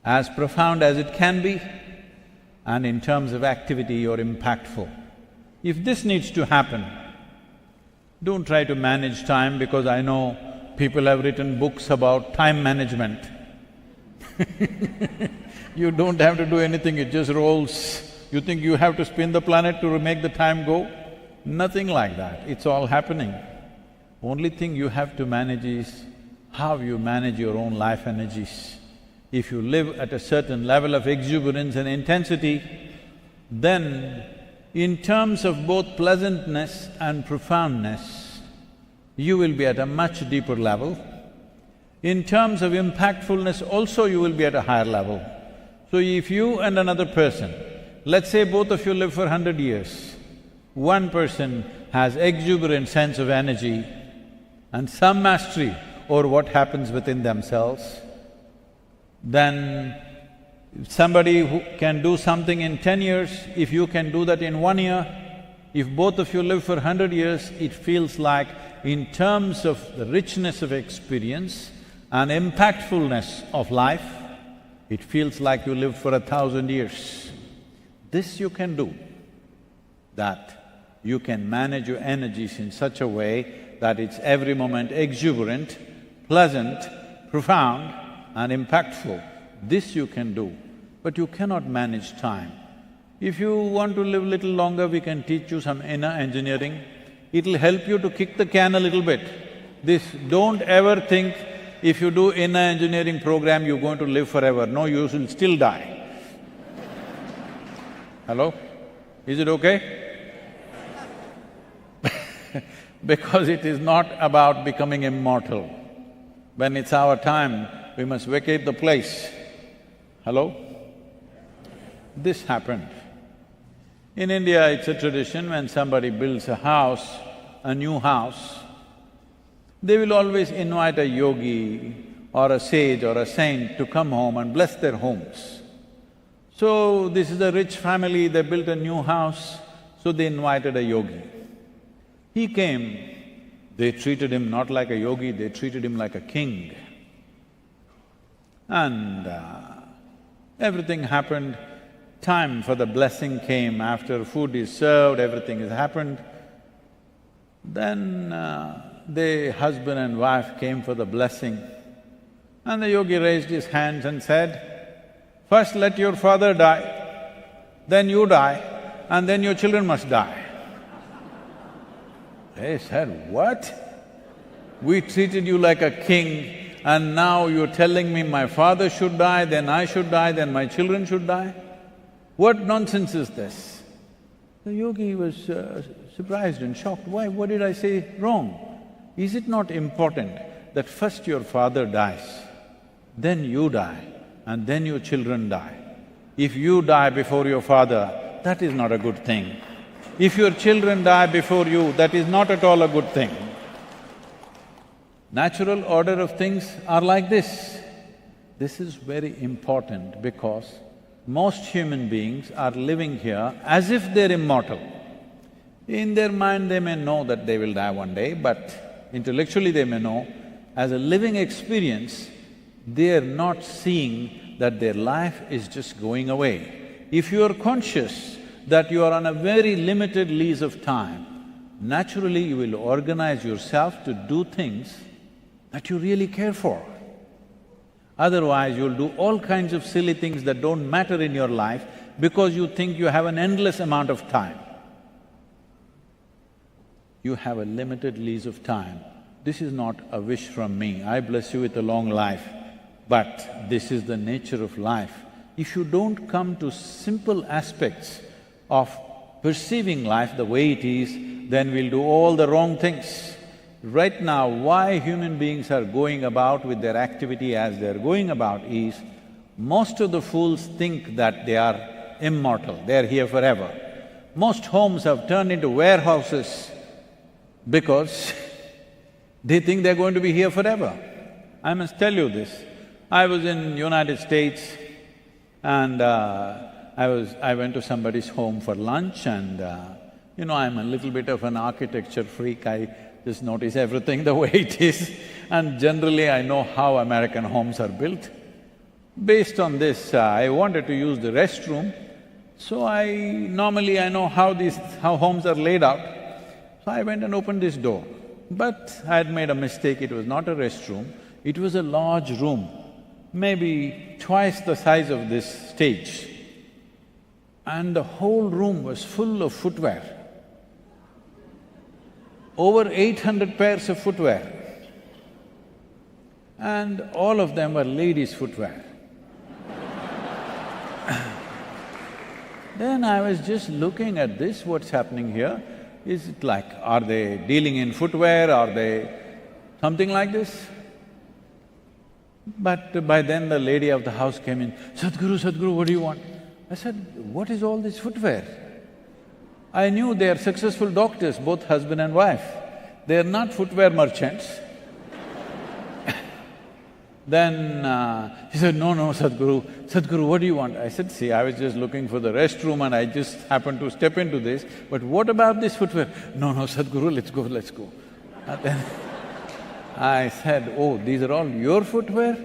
as profound as it can be, and in terms of activity, you're impactful. If this needs to happen, don't try to manage time, because I know people have written books about time management. You don't have to do anything, it just rolls. You think you have to spin the planet to make the time go? Nothing like that, it's all happening. Only thing you have to manage is how you manage your own life energies. If you live at a certain level of exuberance and intensity, then in terms of both pleasantness and profoundness, you will be at a much deeper level. In terms of impactfulness also, you will be at a higher level. So if you and another person, let's say both of you live for 100 years, one person has exuberant sense of energy and some mastery over what happens within themselves, then if somebody who can do something in 10 years, if you can do that in 1 year, if both of you live for 100 years, it feels like in terms of the richness of experience and impactfulness of life, it feels like you lived for 1,000 years. This you can do, that you can manage your energies in such a way that it's every moment exuberant, pleasant, profound and impactful. This you can do, but you cannot manage time. If you want to live little longer, we can teach you some inner engineering. It'll help you to kick the can a little bit. Don't ever think if you do inner engineering program, you're going to live forever. No, you will still die. Hello? Is it okay? Because it is not about becoming immortal. When it's our time, we must vacate the place. Hello? This happened. In India, it's a tradition when somebody builds a house, a new house, they will always invite a yogi or a sage or a saint to come home and bless their homes. So, this is a rich family, they built a new house, so they invited a yogi. He came, they treated him not like a yogi, they treated him like a king. And everything happened. Time for the blessing came, after food is served, everything has happened. Then the husband and wife came for the blessing. And the yogi raised his hands and said, "First let your father die, then you die, and then your children must die." They said, "What? We treated you like a king, and now you're telling me my father should die, then I should die, then my children should die? What nonsense is this?" The yogi was surprised and shocked. Why, what did I say wrong? Is it not important that first your father dies, then you die, and then your children die? If you die before your father, that is not a good thing. If your children die before you, that is not at all a good thing. Natural order of things are like this. This is very important because most human beings are living here as if they're immortal. In their mind they may know that they will die one day, but intellectually they may know. As a living experience, they are not seeing that their life is just going away. If you are conscious that you are on a very limited lease of time, naturally you will organize yourself to do things that you really care for. Otherwise, you'll do all kinds of silly things that don't matter in your life because you think you have an endless amount of time. You have a limited lease of time. This is not a wish from me, I bless you with a long life, but this is the nature of life. If you don't come to simple aspects of perceiving life the way it is, then we'll do all the wrong things. Right now, why human beings are going about with their activity as they're going about is, most of the fools think that they are immortal, they're here forever. Most homes have turned into warehouses because they think they're going to be here forever. I must tell you this, I was in United States and I went to somebody's home for lunch and you know, I'm a little bit of an architecture freak, I just notice everything the way it is, and generally I know how American homes are built. Based on this, I wanted to use the restroom, so normally I know how homes are laid out. So I went and opened this door. But I had made a mistake, it was not a restroom, it was a large room, maybe twice the size of this stage. And the whole room was full of footwear. Over 800 pairs of footwear. And all of them were ladies' footwear. Then I was just looking at this, what's happening here? Is it like, are they dealing in footwear, are they something like this? But by then the lady of the house came in, Sadhguru, Sadhguru, what do you want? I said, what is all this footwear? I knew they are successful doctors, both husband and wife. They are not footwear merchants. Then he said, no, Sadhguru, Sadhguru, what do you want? I said, see, I was just looking for the restroom and I just happened to step into this, but what about this footwear? No, Sadhguru, let's go. And then I said, oh, these are all your footwear?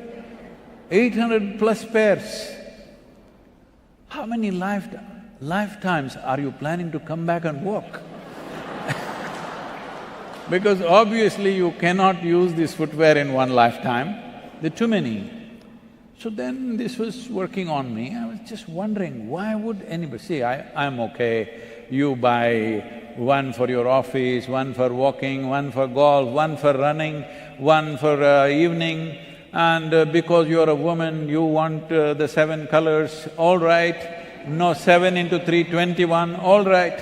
800 plus pairs. How many lifetimes are you planning to come back and walk? Because obviously you cannot use this footwear in one lifetime, there are too many. So then this was working on me, I was just wondering, why would anybody… See, I'm okay, you buy one for your office, one for walking, one for golf, one for running, one for evening, and because you're a woman, you want the 7 colors, all right. No, 7 into 3, 21, all right.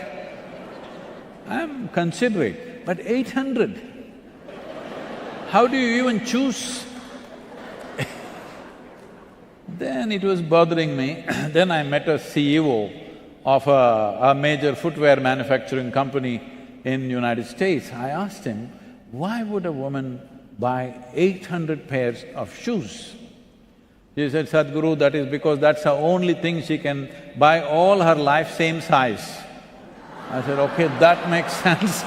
I'm considerate, but 800, how do you even choose? Then it was bothering me. Then I met a CEO of a major footwear manufacturing company in United States. I asked him, why would a woman buy 800 pairs of shoes? He said, Sadhguru, that is because that's the only thing she can buy all her life same size. I said, okay, that makes sense.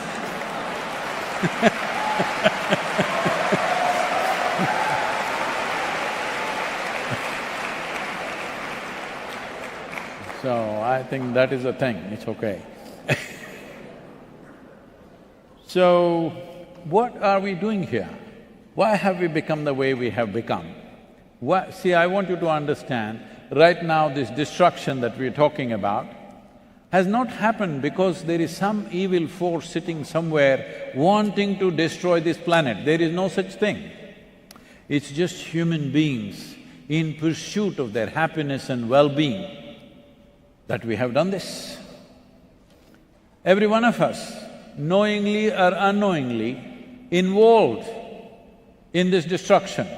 So, I think that is the thing, it's okay. So, what are we doing here? Why have we become the way we have become? See, I want you to understand, right now this destruction that we're talking about has not happened because there is some evil force sitting somewhere wanting to destroy this planet. There is no such thing. It's just human beings in pursuit of their happiness and well-being that we have done this. Every one of us, knowingly or unknowingly, involved in this destruction.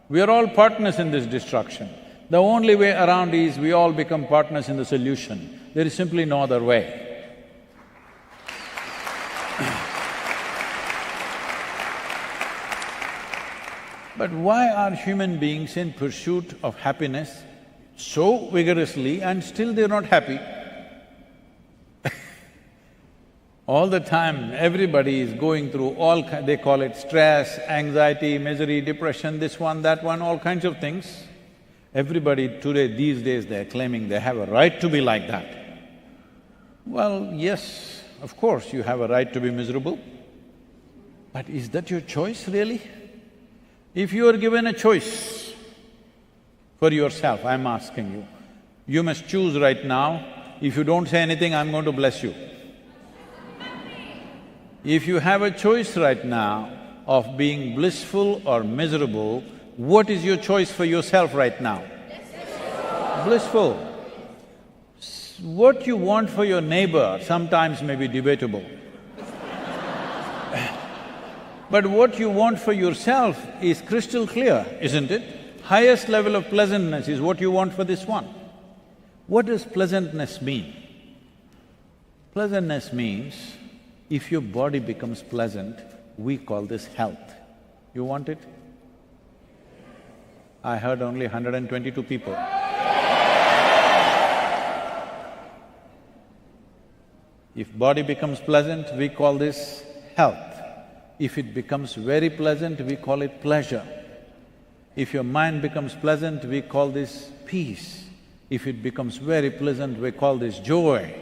We are all partners in this destruction. The only way around is we all become partners in the solution. There is simply no other way. But why are human beings in pursuit of happiness so vigorously and still they're not happy? All the time, everybody is going through they call it stress, anxiety, misery, depression, this one, that one, all kinds of things. Everybody today, these days, they're claiming they have a right to be like that. Well, yes, of course you have a right to be miserable, but is that your choice really? If you are given a choice for yourself, I'm asking you, you must choose right now. If you don't say anything, I'm going to bless you. If you have a choice right now of being blissful or miserable, what is your choice for yourself right now? Blissful. What you want for your neighbor sometimes may be debatable. But what you want for yourself is crystal clear, isn't it? Highest level of pleasantness is what you want for this one. What does pleasantness mean? Pleasantness means, if your body becomes pleasant, we call this health. You want it? I heard only 122 people. If body becomes pleasant, we call this health. If it becomes very pleasant, we call it pleasure. If your mind becomes pleasant, we call this peace. If it becomes very pleasant, we call this joy.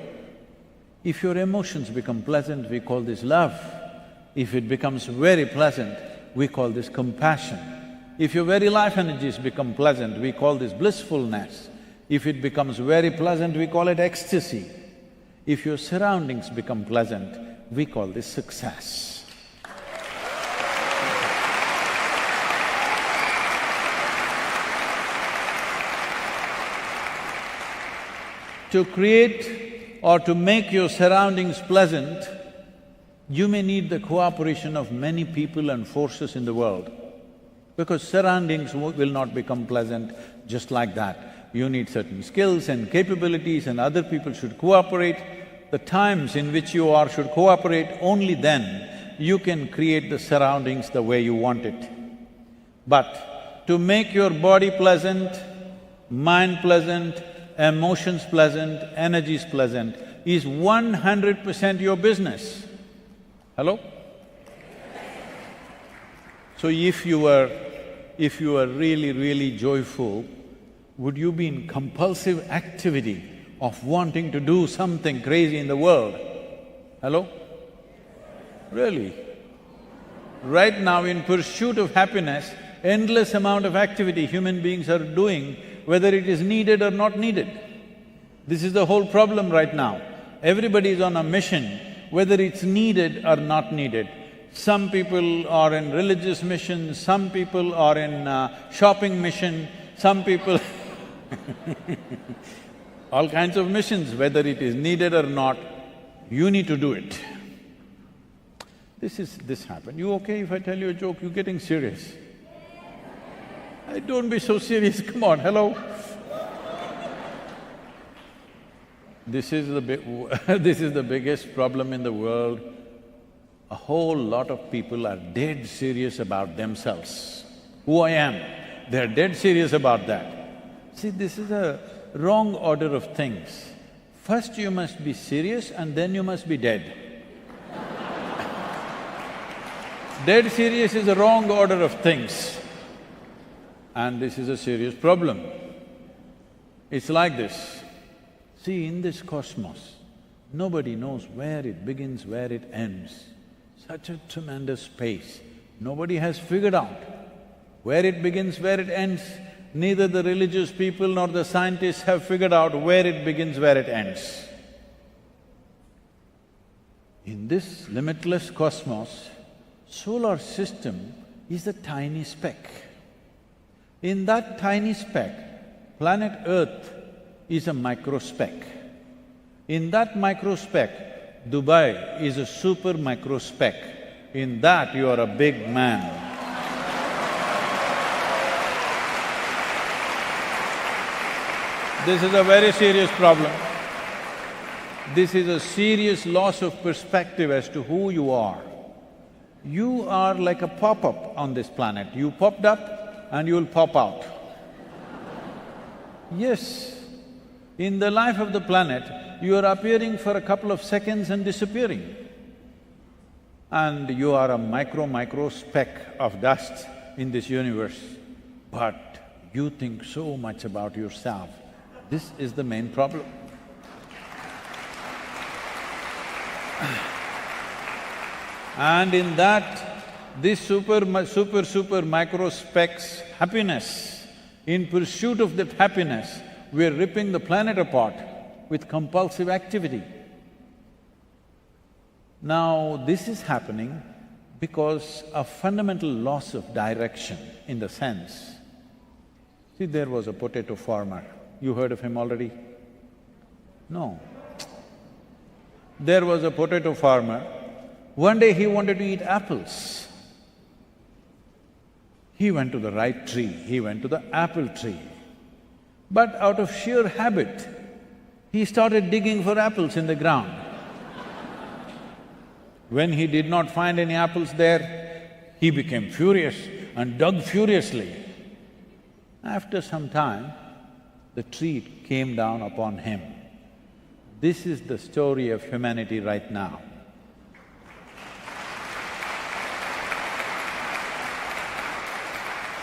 If your emotions become pleasant, we call this love. If it becomes very pleasant, we call this compassion. If your very life energies become pleasant, we call this blissfulness. If it becomes very pleasant, we call it ecstasy. If your surroundings become pleasant, we call this success. To create or to make your surroundings pleasant, you may need the cooperation of many people and forces in the world, because surroundings will not become pleasant just like that. You need certain skills and capabilities, and other people should cooperate. The times in which you are should cooperate, only then you can create the surroundings the way you want it. But to make your body pleasant, mind pleasant, emotions pleasant, energies pleasant is 100% your business. Hello? So if you were really, really joyful, would you be in compulsive activity of wanting to do something crazy in the world? Hello? Really? Right now, in pursuit of happiness, endless amount of activity human beings are doing, whether it is needed or not needed. This is the whole problem right now. Everybody is on a mission, whether it's needed or not needed. Some people are in religious missions, some people are in shopping mission, some people all kinds of missions, whether it is needed or not, you need to do it. This happened. You okay if I tell you a joke? You're getting serious. Don't be so serious, come on, hello? This is the biggest problem in the world. A whole lot of people are dead serious about themselves. Who I am, they're dead serious about that. See, this is a wrong order of things. First you must be serious and then you must be dead. Dead serious is a wrong order of things. And this is a serious problem. It's like this. See, in this cosmos, nobody knows where it begins, where it ends. Such a tremendous space. Nobody has figured out where it begins, where it ends. Neither the religious people nor the scientists have figured out where it begins, where it ends. In this limitless cosmos, solar system is a tiny speck. In that tiny speck, planet Earth is a microspeck. In that microspeck, Dubai is a super microspeck. In that, you are a big man. This is a very serious problem. This is a serious loss of perspective as to who you are. You are like a pop-up on this planet. You popped up and you'll pop out. Yes, in the life of the planet, you are appearing for a couple of seconds and disappearing. And you are a micro speck of dust in this universe. But you think so much about yourself. This is the main problem. And in that, this super micro speck's happiness, in pursuit of that happiness, we're ripping the planet apart with compulsive activity. Now, this is happening because of fundamental loss of direction in the sense. See, there was a potato farmer. You heard of him already? No. There was a potato farmer. One day he wanted to eat apples. He went to the right tree, he went to the apple tree. But out of sheer habit, he started digging for apples in the ground. When he did not find any apples there, he became furious and dug furiously. After some time, the tree came down upon him. This is the story of humanity right now.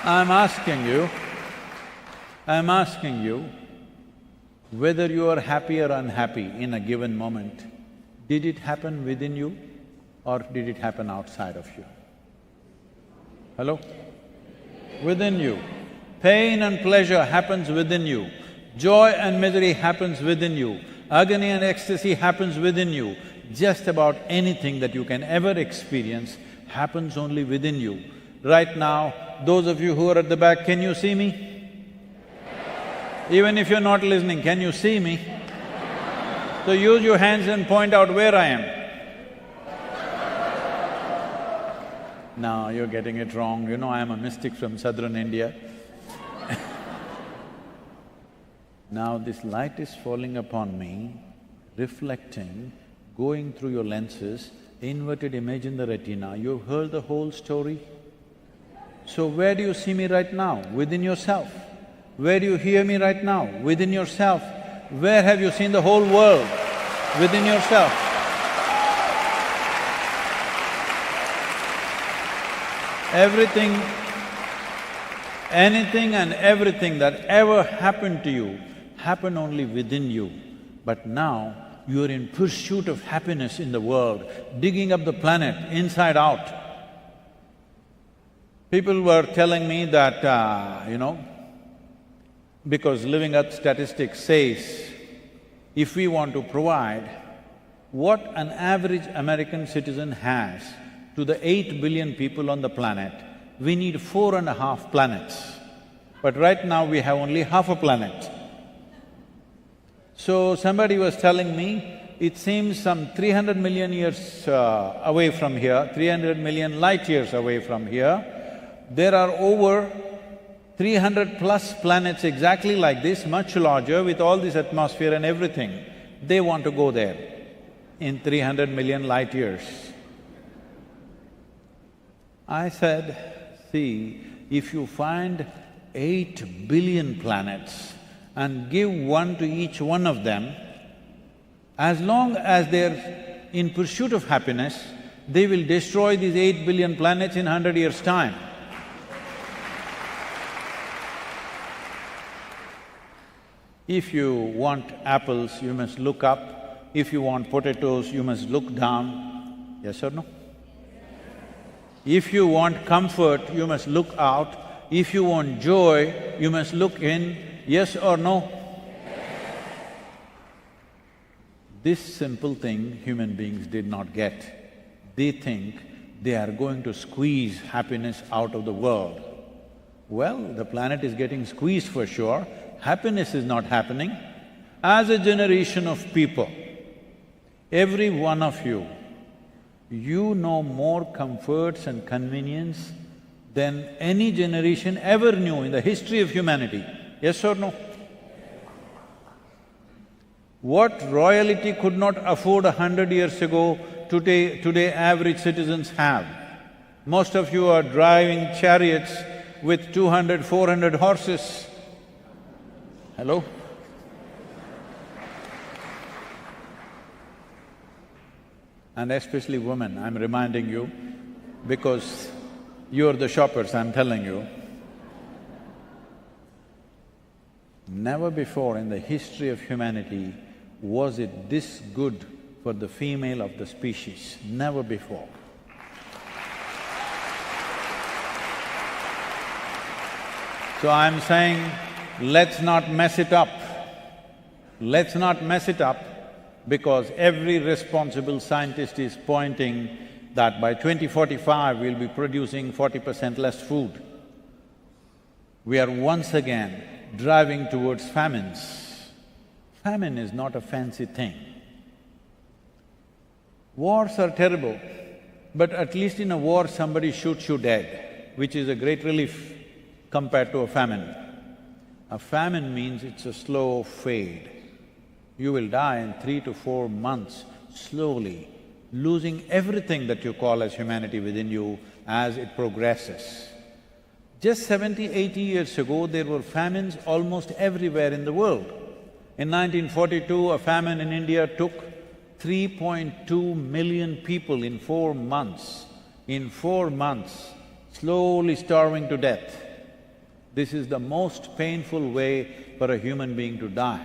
I'm asking you, whether you are happy or unhappy in a given moment, did it happen within you or did it happen outside of you? Hello? Within you. Pain and pleasure happens within you. Joy and misery happens within you. Agony and ecstasy happens within you. Just about anything that you can ever experience happens only within you. Right now, those of you who are at the back, can you see me? Even if you're not listening, can you see me? So use your hands and point out where I am. No, you're getting it wrong. You know, I am a mystic from southern India. Now this light is falling upon me, reflecting, going through your lenses, inverted image in the retina. You've heard the whole story? So where do you see me right now? Within yourself. Where do you hear me right now? Within yourself. Where have you seen the whole world? Within yourself. Everything, anything and everything that ever happened to you happened only within you. But now, you're in pursuit of happiness in the world, digging up the planet inside out. People were telling me that, because Living Earth statistics says, if we want to provide what an average American citizen has to the 8 billion people on the planet, we need 4.5 planets. But right now we have only half a planet. So somebody was telling me, it seems some 300 million years away from here, 300 million light years away from here, there are over 300 plus planets exactly like this, much larger, with all this atmosphere and everything. They want to go there in 300 million light years. I said, see, if you find 8 billion planets and give one to each one of them, as long as they're in pursuit of happiness, they will destroy these 8 billion planets in 100 years' time. If you want apples, you must look up. If you want potatoes, you must look down. Yes or no? If you want comfort, you must look out. If you want joy, you must look in. Yes or no? This simple thing human beings did not get. They think they are going to squeeze happiness out of the world. Well, the planet is getting squeezed for sure, happiness is not happening. As a generation of people, every one of you, you know more comforts and convenience than any generation ever knew in the history of humanity. Yes or no? What royalty could not afford 100 years ago, today average citizens have. Most of you are driving chariots with 200, 400 horses. Hello? And especially women, I'm reminding you, because you're the shoppers, I'm telling you. Never before in the history of humanity was it this good for the female of the species, never before. So I'm saying, let's not mess it up. Let's not mess it up, because every responsible scientist is pointing that by 2045 we'll be producing 40% less food. We are once again driving towards famines. Famine is not a fancy thing. Wars are terrible, but at least in a war somebody shoots you dead, which is a great relief compared to a famine. A famine means it's a slow fade. You will die in 3 to 4 months, slowly, losing everything that you call as humanity within you as it progresses. Just 70, 80 years ago, there were famines almost everywhere in the world. In 1942, a famine in India took 3.2 million people in 4 months. In 4 months, slowly starving to death. This is the most painful way for a human being to die.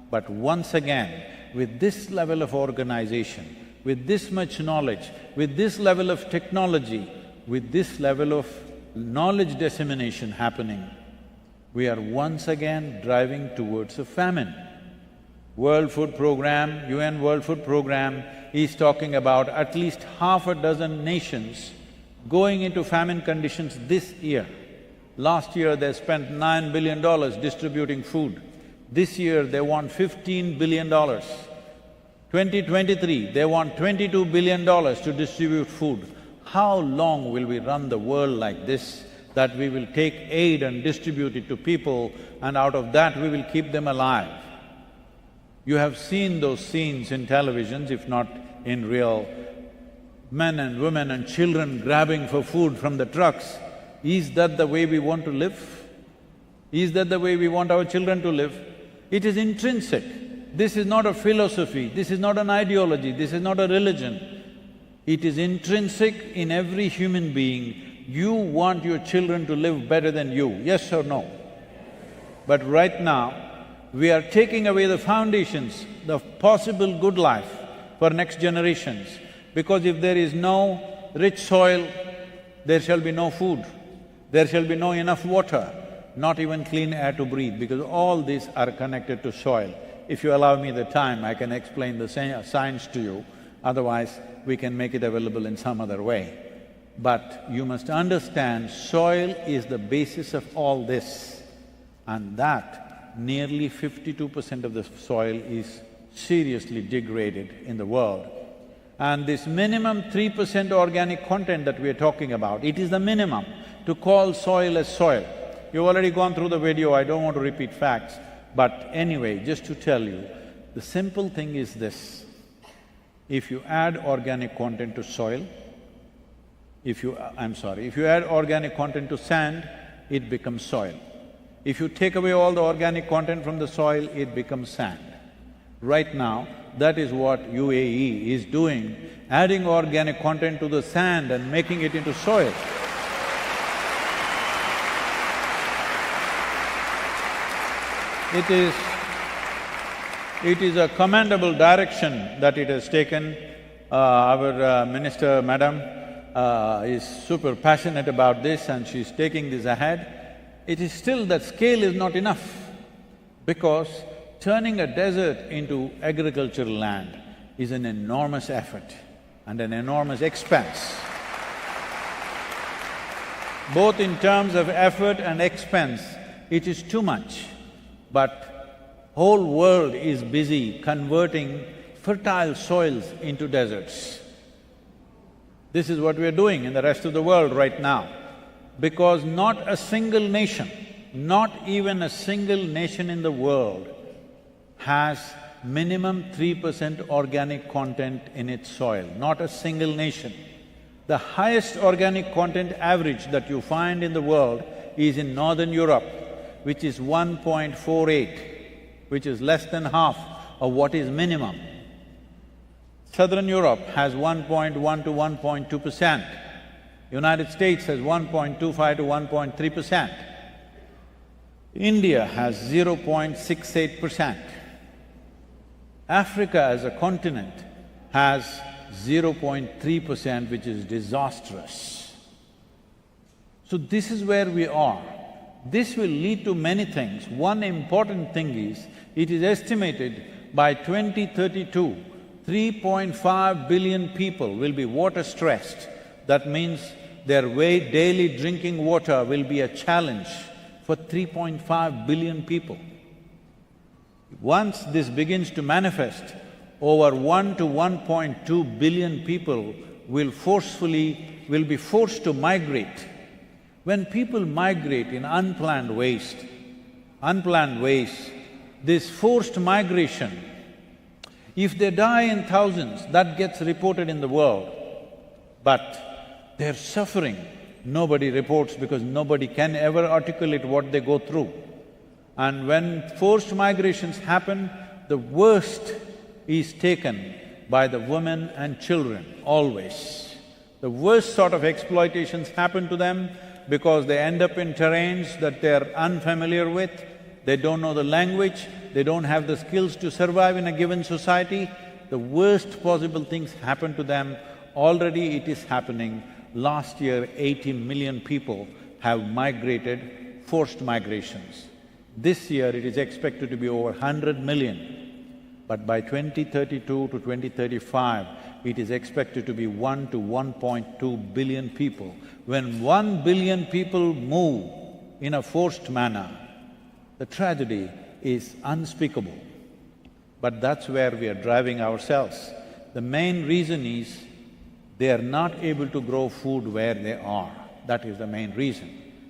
But once again, with this level of organization, with this much knowledge, with this level of technology, with this level of knowledge dissemination happening, we are once again driving towards a famine. World Food Program, UN World Food Program is talking about at least half a dozen nations going into famine conditions this year. Last year they spent $9 billion distributing food. This year they want $15 billion. 2023, they want $22 billion to distribute food. How long will we run the world like this, that we will take aid and distribute it to people and out of that we will keep them alive? You have seen those scenes in televisions, if not in real, men and women and children grabbing for food from the trucks. Is that the way we want to live? Is that the way we want our children to live? It is intrinsic. This is not a philosophy, this is not an ideology, this is not a religion. It is intrinsic in every human being. You want your children to live better than you, yes or no? But right now, we are taking away the foundations, the possible good life for next generations. Because if there is no rich soil, there shall be no food, there shall be no enough water, not even clean air to breathe, because all these are connected to soil. If you allow me the time, I can explain the science to you, otherwise we can make it available in some other way. But you must understand, soil is the basis of all this, and that nearly 52% of the soil is seriously degraded in the world. And this minimum 3% organic content that we are talking about, it is the minimum to call soil as soil. You've already gone through the video, I don't want to repeat facts. But anyway, just to tell you, the simple thing is this. If you add organic content to soil, if you add organic content to sand, it becomes soil. If you take away all the organic content from the soil, it becomes sand. Right now, that is what UAE is doing, adding organic content to the sand and making it into soil. It is a commendable direction that it has taken. Our Minister, Madam, is super passionate about this and she's taking this ahead. It is still that scale is not enough, because turning a desert into agricultural land is an enormous effort and an enormous expense. Both in terms of effort and expense, it is too much. But whole world is busy converting fertile soils into deserts. This is what we are doing in the rest of the world right now, because not a single nation, not even a single nation in the world has minimum 3% organic content in its soil, not a single nation. The highest organic content average that you find in the world is in Northern Europe, which is 1.48, which is less than half of what is minimum. Southern Europe has 1.1 to 1.2%. United States has 1.25 to 1.3%. India has 0.68%. Africa as a continent has 0.3%, which is disastrous. So this is where we are. This will lead to many things. One important thing is, it is estimated by 2032, 3.5 billion people will be water-stressed. That means their daily drinking water will be a challenge for 3.5 billion people. Once this begins to manifest, over 1 to 1.2 billion people will be forced to migrate. When people migrate in unplanned ways, this forced migration, if they die in thousands, that gets reported in the world. But their suffering, nobody reports because nobody can ever articulate what they go through. And when forced migrations happen, the worst is taken by the women and children, always. The worst sort of exploitations happen to them because they end up in terrains that they're unfamiliar with, they don't know the language, they don't have the skills to survive in a given society. The worst possible things happen to them. Already it is happening. Last year, 80 million people have migrated, forced migrations. This year it is expected to be over 100 million, but by 2032 to 2035, it is expected to be 1 to 1.2 billion people. When 1 billion people move in a forced manner, the tragedy is unspeakable. But that's where we are driving ourselves. The main reason is they are not able to grow food where they are. That is the main reason.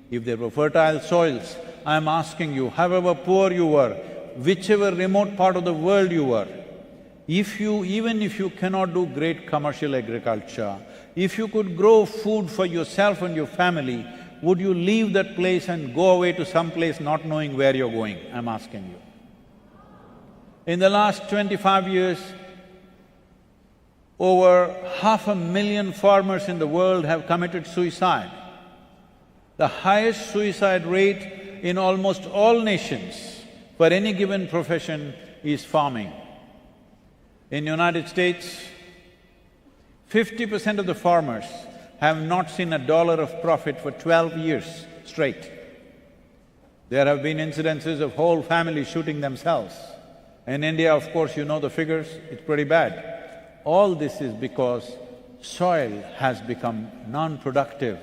If there were fertile soils, I'm asking you, however poor you were, whichever remote part of the world you were, even if you cannot do great commercial agriculture, if you could grow food for yourself and your family, would you leave that place and go away to some place not knowing where you're going? I'm asking you. In the last 25 years, over 500,000 farmers in the world have committed suicide. The highest suicide rate in almost all nations for any given profession is farming. In United States, 50% of the farmers have not seen $1 of profit for 12 years straight. There have been incidences of whole families shooting themselves. In India, of course, you know the figures, it's pretty bad. All this is because soil has become non-productive.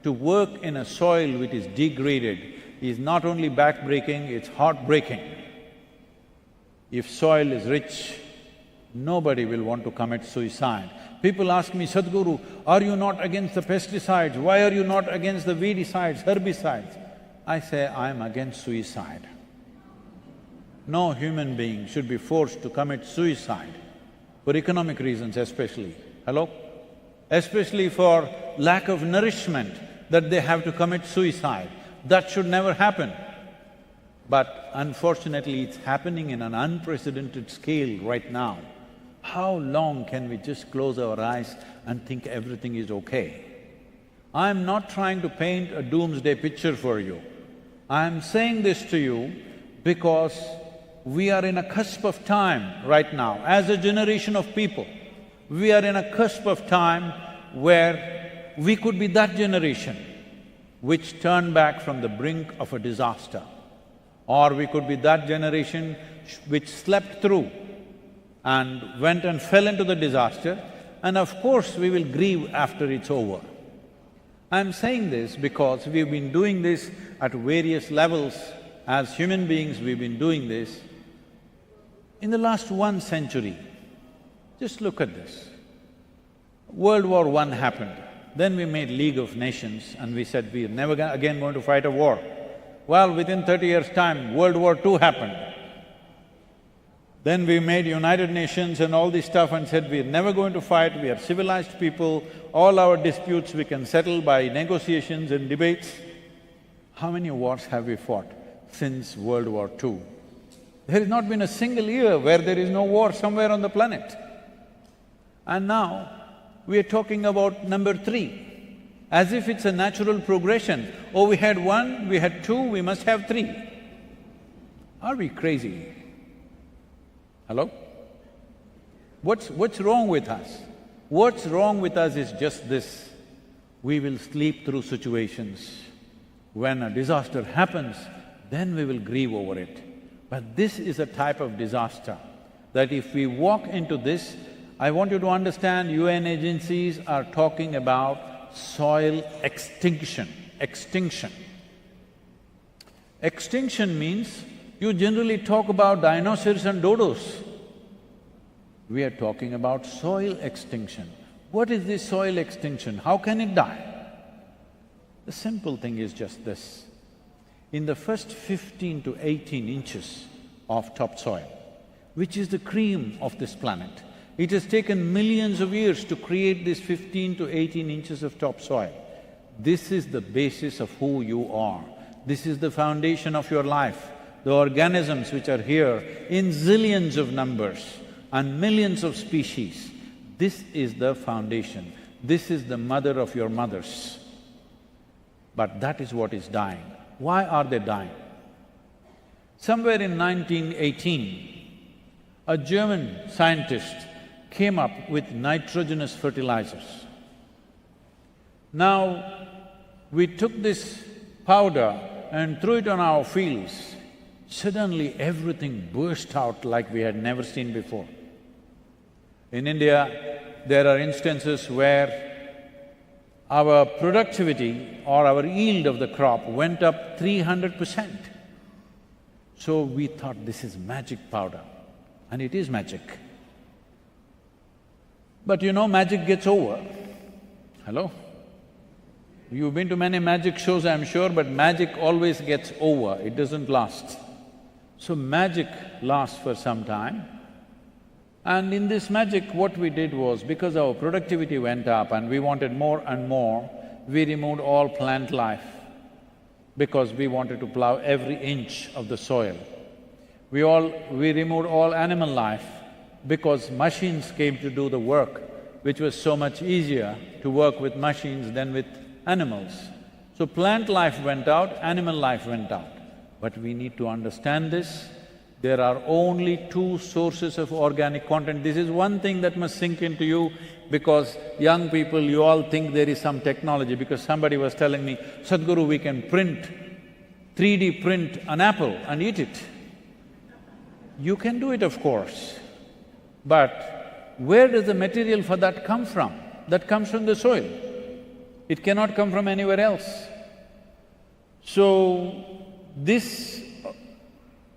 To work in a soil which is degraded is not only back-breaking, it's heart-breaking. If soil is rich, nobody will want to commit suicide. People ask me, Sadhguru, are you not against the pesticides? Why are you not against the weedicides, herbicides? I say, I'm against suicide. No human being should be forced to commit suicide, for economic reasons especially. Hello? Especially for lack of nourishment, that they have to commit suicide. That should never happen. But unfortunately, it's happening in an unprecedented scale right now. How long can we just close our eyes and think everything is okay? I'm not trying to paint a doomsday picture for you. I'm saying this to you because we are in a cusp of time right now. As a generation of people, we are in a cusp of time where we could be that generation which turned back from the brink of a disaster. Or we could be that generation which slept through and went and fell into the disaster, and of course we will grieve after it's over. I'm saying this because we've been doing this at various levels. As human beings, we've been doing this. In the last 1 century, just look at this. World War I happened. Then we made League of Nations and we said we're never again going to fight a war. Well, within 30 years' time, World War II happened. Then we made United Nations and all this stuff and said we're never going to fight, we are civilized people, all our disputes we can settle by negotiations and debates. How many wars have we fought since World War II? There has not been a single year where there is no war somewhere on the planet. And now, we are talking about number 3, as if it's a natural progression. Oh, we had 1, we had 2, we must have 3. Are we crazy? Hello? What's wrong with us? What's wrong with us is just this: we will sleep through situations. When a disaster happens, then we will grieve over it. But this is a type of disaster that if we walk into this, I want you to understand UN agencies are talking about soil extinction. Extinction means you generally talk about dinosaurs and dodos. We are talking about soil extinction. What is this soil extinction? How can it die? The simple thing is just this. In the first 15 to 18 inches of topsoil, which is the cream of this planet, it has taken millions of years to create this 15 to 18 inches of topsoil. This is the basis of who you are. This is the foundation of your life. The organisms which are here in zillions of numbers and millions of species, this is the foundation. This is the mother of your mothers. But that is what is dying. Why are they dying? Somewhere in 1918, a German scientist came up with nitrogenous fertilizers. Now, we took this powder and threw it on our fields. Suddenly everything burst out like we had never seen before. In India, there are instances where our productivity or our yield of the crop went up 300%. So we thought this is magic powder, and it is magic. But you know, magic gets over. Hello? You've been to many magic shows, I'm sure, but magic always gets over, it doesn't last. So magic lasts for some time. And in this magic, what we did was, because our productivity went up and we wanted more and more, we removed all plant life because we wanted to plow every inch of the soil. We removed all animal life because machines came to do the work, which was so much easier to work with machines than with animals. So plant life went out, animal life went out. But we need to understand this. There are only 2 sources of organic content. This is one thing that must sink into you, because young people, you all think there is some technology, because somebody was telling me, Sadhguru, we can 3D print an apple and eat it. You can do it, of course, but where does the material for that come from? That comes from the soil. It cannot come from anywhere else. So, this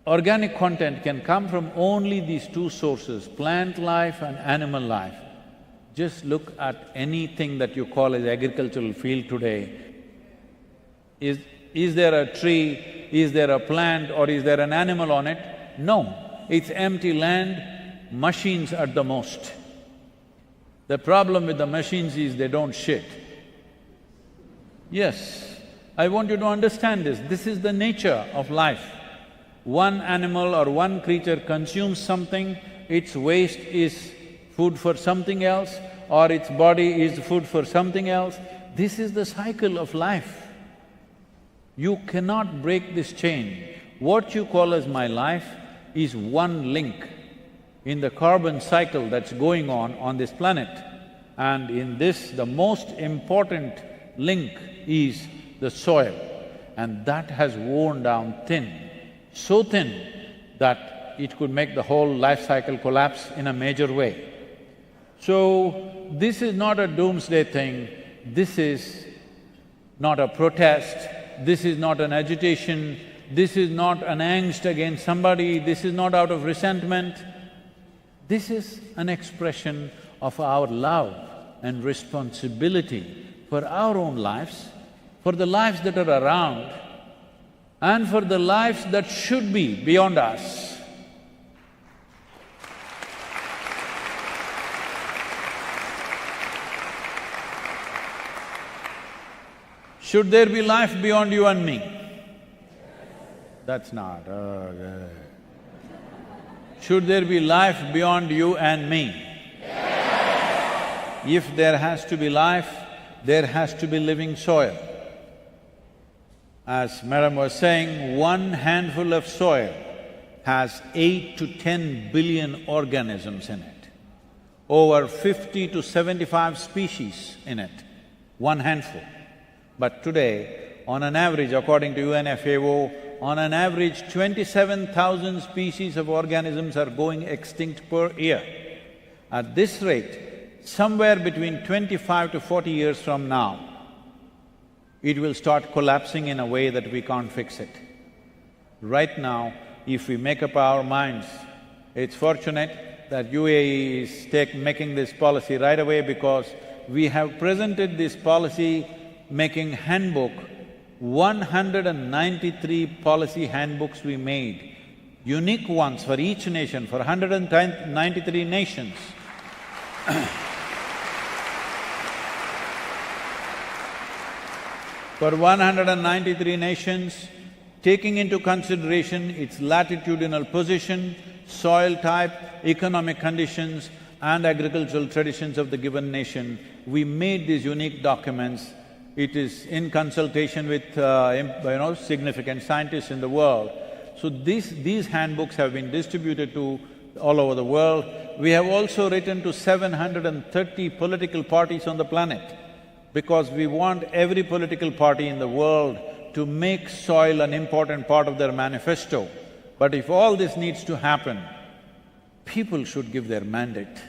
organic content can come from only these 2 sources, plant life and animal life. Just look at anything that you call as agricultural field today. Is there a tree, is there a plant, or is there an animal on it? No, it's empty land, machines at the most. The problem with the machines is they don't shit. Yes, I want you to understand this. This is the nature of life. One animal or one creature consumes something, its waste is food for something else, or its body is food for something else. This is the cycle of life. You cannot break this chain. What you call as my life is one link in the carbon cycle that's going on this planet. And in this, the most important link is the soil, and that has worn down thin, so thin that it could make the whole life cycle collapse in a major way. So, this is not a doomsday thing, this is not a protest, this is not an agitation, this is not an angst against somebody, this is not out of resentment. This is an expression of our love and responsibility for our own lives, for the lives that are around, and for the lives that should be beyond us. Should there be life beyond you and me? That's not… Should there be life beyond you and me? If there has to be life, there has to be living soil. As Madam was saying, one handful of soil has 8 to 10 billion organisms in it, over 50 to 75 species in it, one handful. But today, on an average, according to UNFAO, on an average 27,000 species of organisms are going extinct per year. At this rate, somewhere between 25 to 40 years from now, it will start collapsing in a way that we can't fix it. Right now, if we make up our minds, it's fortunate that UAE is making this policy right away, because we have presented this policy-making handbook, 193 policy handbooks we made, unique ones for each nation, for 193 nations. For 193 nations, taking into consideration its latitudinal position, soil type, economic conditions and agricultural traditions of the given nation, we made these unique documents. It is in consultation with significant scientists in the world. So these handbooks have been distributed to all over the world. We have also written to 730 political parties on the planet, because we want every political party in the world to make soil an important part of their manifesto. But if all this needs to happen, people should give their mandate.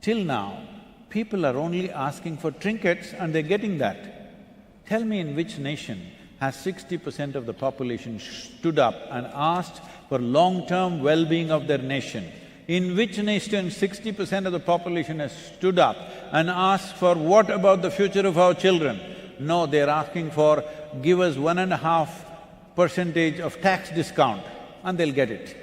Till now, people are only asking for trinkets and they're getting that. Tell me in which nation has 60% of the population stood up and asked for long-term well-being of their nation? In which nation 60% of the population has stood up and asked for what about the future of our children? No, they're asking for, give us 1.5% of tax discount and they'll get it.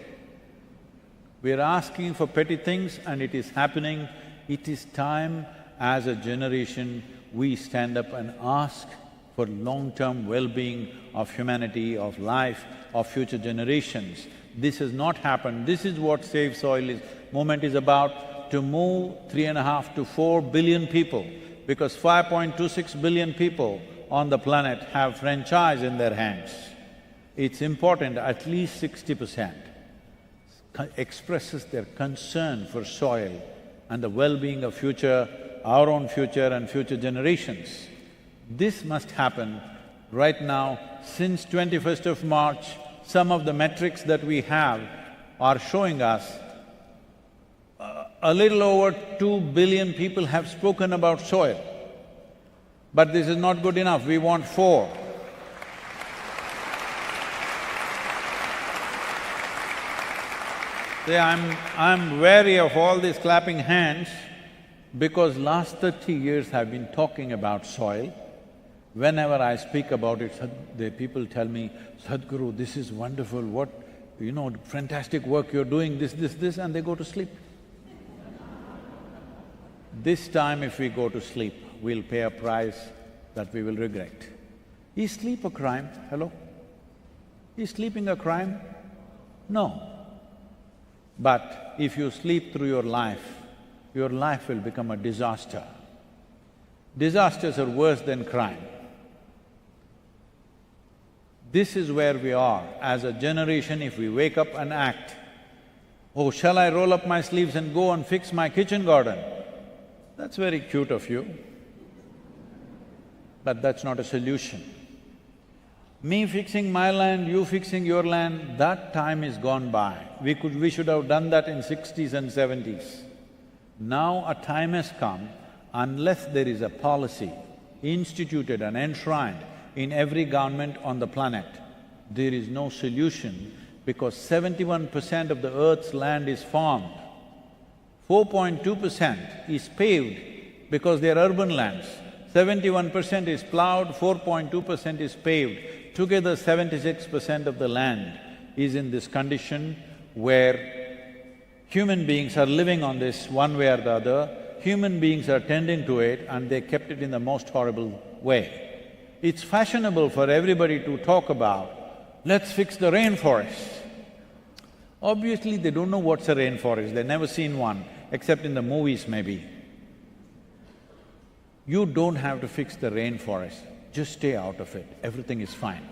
We're asking for petty things and it is happening. It is time as a generation we stand up and ask for long-term well-being of humanity, of life, of future generations. This has not happened. This is what Save Soil movement is about, to move 3.5 to 4 billion people, because 5.26 billion people on the planet have franchise in their hands. It's important at least 60% expresses their concern for soil and the well-being of our own future and future generations. This must happen right now. Since 21st of March, some of the metrics that we have are showing us a little over 2 billion people have spoken about soil. But this is not good enough, we want 4. See, I'm wary of all these clapping hands because last 30 years I've been talking about soil. Whenever I speak about it, the people tell me, Sadhguru, this is wonderful, what… fantastic work you're doing, this, and they go to sleep. This time if we go to sleep, we'll pay a price that we will regret. Is sleep a crime? Hello? Is sleeping a crime? No. But if you sleep through your life will become a disaster. Disasters are worse than crime. This is where we are as a generation. If we wake up and act, oh, shall I roll up my sleeves and go and fix my kitchen garden? That's very cute of you, but that's not a solution. Me fixing my land, you fixing your land, that time is gone by. We should have done that in 60s and 70s. Now a time has come, unless there is a policy instituted and enshrined in every government on the planet, there is no solution, because 71% of the earth's land is farmed. 4.2% is paved because they are urban lands. 71% is plowed, 4.2% is paved. Together 76% of the land is in this condition where human beings are living on this one way or the other, human beings are tending to it and they kept it in the most horrible way. It's fashionable for everybody to talk about, let's fix the rainforest. Obviously, they don't know what's a rainforest, they've never seen one, except in the movies maybe. You don't have to fix the rainforest, just stay out of it, everything is fine.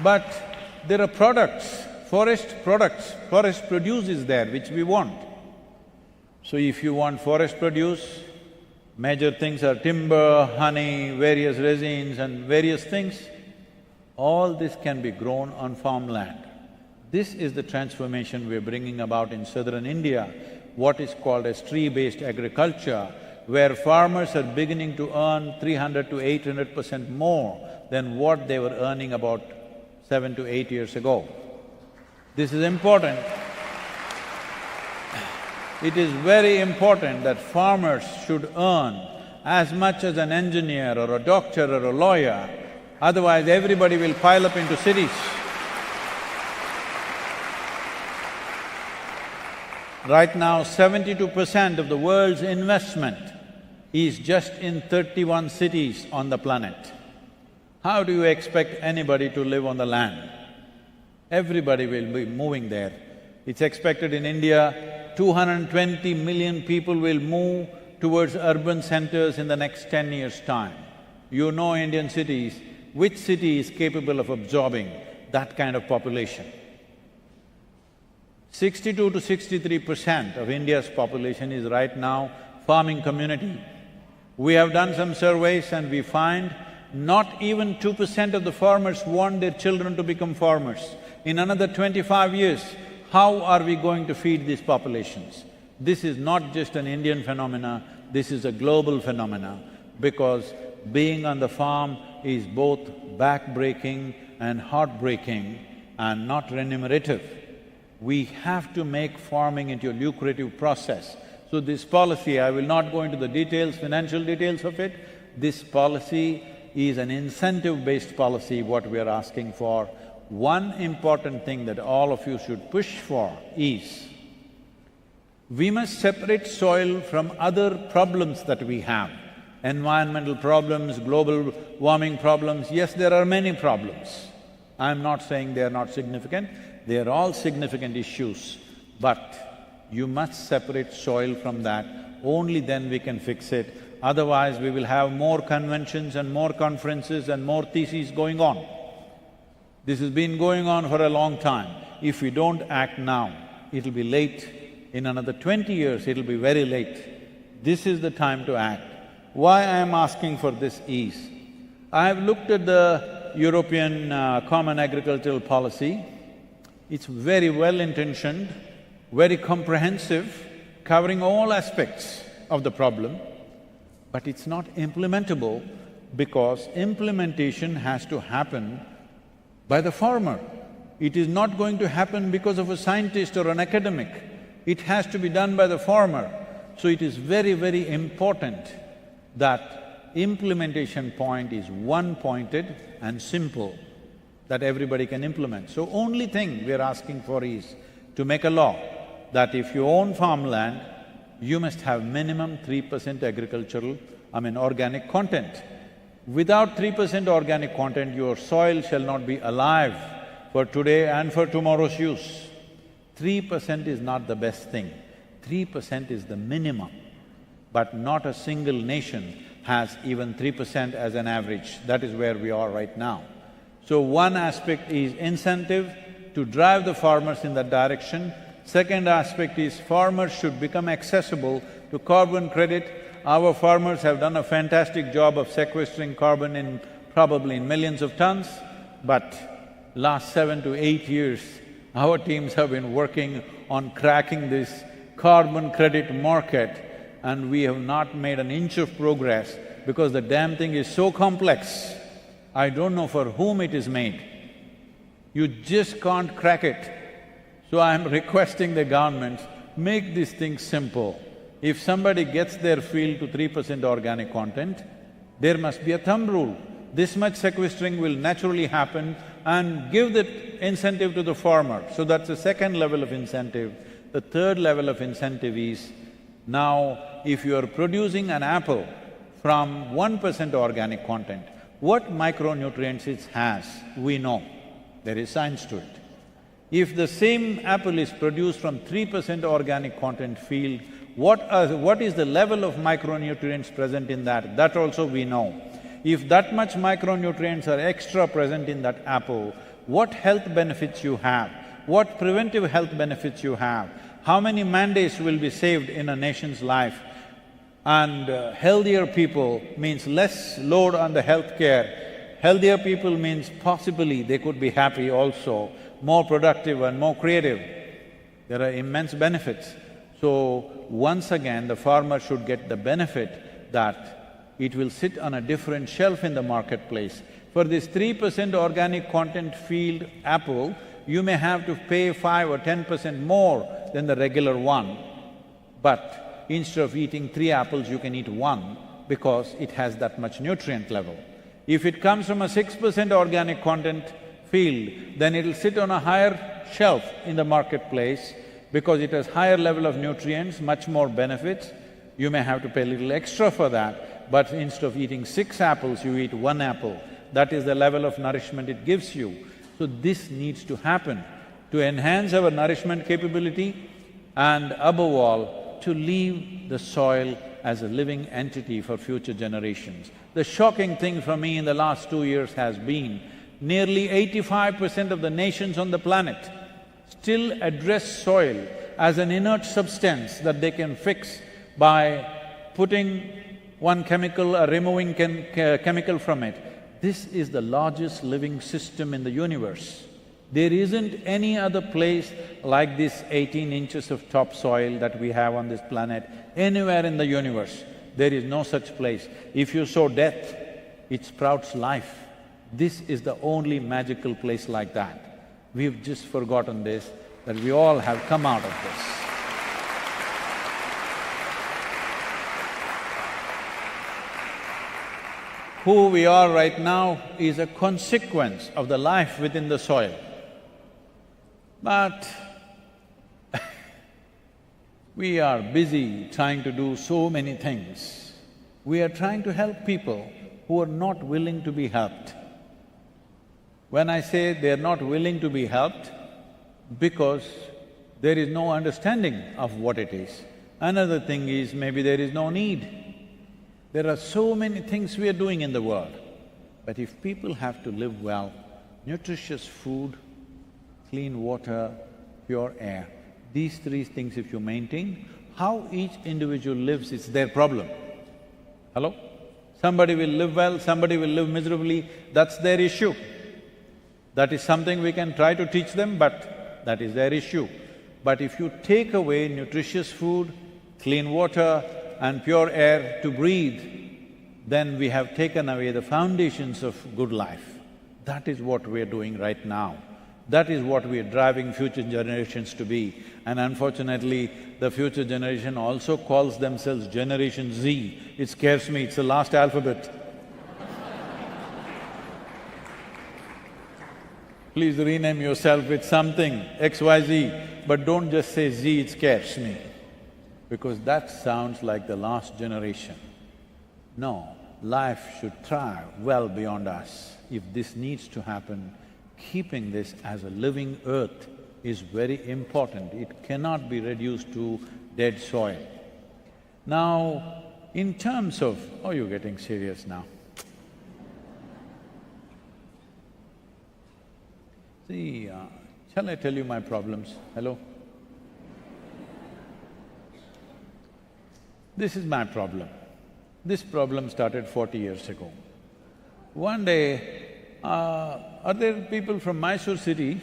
But there are products, forest produce is there which we want. So if you want forest produce, major things are timber, honey, various resins and various things, all this can be grown on farmland. This is the transformation we're bringing about in southern India, what is called as tree-based agriculture, where farmers are beginning to earn 300 to 800% more than what they were earning about 7 to 8 years ago. This is important. It is very important that farmers should earn as much as an engineer or a doctor or a lawyer, otherwise everybody will pile up into cities. Right now, 72% of the world's investment is just in 31 cities on the planet. How do you expect anybody to live on the land? Everybody will be moving there. It's expected in India, 220 million people will move towards urban centers in the next 10 years' time. You know Indian cities, which city is capable of absorbing that kind of population? 62 to 63% of India's population is right now farming community. We have done some surveys and we find not even 2% of the farmers want their children to become farmers. In another 25 years, how are we going to feed these populations? This is not just an Indian phenomena, this is a global phenomena, because being on the farm is both back-breaking and heart-breaking and not remunerative. We have to make farming into a lucrative process. So this policy, I will not go into the details, financial details of it, this policy is an incentive-based policy, what we are asking for. One important thing that all of you should push for is, we must separate soil from other problems that we have. Environmental problems, global warming problems, yes, there are many problems. I'm not saying they are not significant, they are all significant issues, but you must separate soil from that, only then we can fix it. Otherwise, we will have more conventions and more conferences and more theses going on. This has been going on for a long time. If we don't act now, it'll be late. In another 20 years, it'll be very late. This is the time to act. Why I am asking for this is, I have looked at the European Common Agricultural Policy. It's very well-intentioned, very comprehensive, covering all aspects of the problem, but it's not implementable because implementation has to happen by the farmer. It is not going to happen because of a scientist or an academic. It has to be done by the farmer. So it is very, very important that implementation point is one-pointed and simple, that everybody can implement. So only thing we are asking for is to make a law that if you own farmland, you must have minimum 3% organic content. Without 3% organic content, your soil shall not be alive for today and for tomorrow's use. 3% is not the best thing, 3% is the minimum. But not a single nation has even 3% as an average, that is where we are right now. So one aspect is incentive to drive the farmers in that direction. Second aspect is farmers should become accessible to carbon credit. Our farmers have done a fantastic job of sequestering carbon in probably in millions of tons, but last 7 to 8 years, our teams have been working on cracking this carbon credit market, and we have not made an inch of progress because the damn thing is so complex. I don't know for whom it is made. You just can't crack it. So I'm requesting the government, make this thing simple. If somebody gets their field to 3% organic content, there must be a thumb rule. This much sequestering will naturally happen and give that incentive to the farmer. So that's the second level of incentive. The third level of incentive is, now if you are producing an apple from 1% organic content, what micronutrients it has, we know. There is science to it. If the same apple is produced from 3% organic content field, what is the level of micronutrients present in that? That also we know. If that much micronutrients are extra present in that apple, what health benefits you have, what preventive health benefits you have, how many man-days will be saved in a nation's life, and healthier people means less load on the healthcare. Healthier people means possibly they could be happy also, more productive and more creative. There are immense benefits. So, once again, the farmer should get the benefit that it will sit on a different shelf in the marketplace. For this 3% organic content field apple, you may have to pay 5 or 10% more than the regular one, but instead of eating 3 apples, you can eat 1 because it has that much nutrient level. If it comes from a 6% organic content field, then it'll sit on a higher shelf in the marketplace because it has higher level of nutrients, much more benefits. You may have to pay a little extra for that, but instead of eating 6 apples, you eat 1 apple. That is the level of nourishment it gives you. So this needs to happen to enhance our nourishment capability and above all, to leave the soil as a living entity for future generations. The shocking thing for me in the last 2 years has been nearly 85% of the nations on the planet still address soil as an inert substance that they can fix by putting one chemical or removing chemical from it. This is the largest living system in the universe. There isn't any other place like this 18 inches of topsoil that we have on this planet, anywhere in the universe. There is no such place. If you sow death, it sprouts life. This is the only magical place like that. We've just forgotten this, that we all have come out of this. Who we are right now is a consequence of the life within the soil. But we are busy trying to do so many things. We are trying to help people who are not willing to be helped. When I say they're not willing to be helped, because there is no understanding of what it is. Another thing is maybe there is no need. There are so many things we are doing in the world, but if people have to live well, nutritious food, clean water, pure air, these 3 things if you maintain, how each individual lives is their problem. Hello? Somebody will live well, somebody will live miserably, that's their issue. That is something we can try to teach them, but that is their issue. But if you take away nutritious food, clean water and pure air to breathe, then we have taken away the foundations of good life. That is what we are doing right now. That is what we are driving future generations to be. And unfortunately, the future generation also calls themselves Generation Z. It scares me, it's the last alphabet. Please rename yourself with something, XYZ, but don't just say Z, it scares me, because that sounds like the last generation. No, life should thrive well beyond us. If this needs to happen, keeping this as a living earth is very important. It cannot be reduced to dead soil. Now, in terms of… oh, you're getting serious now. See, shall I tell you my problems? Hello? This is my problem. This problem started 40 years ago. One day, are there people from Mysore city?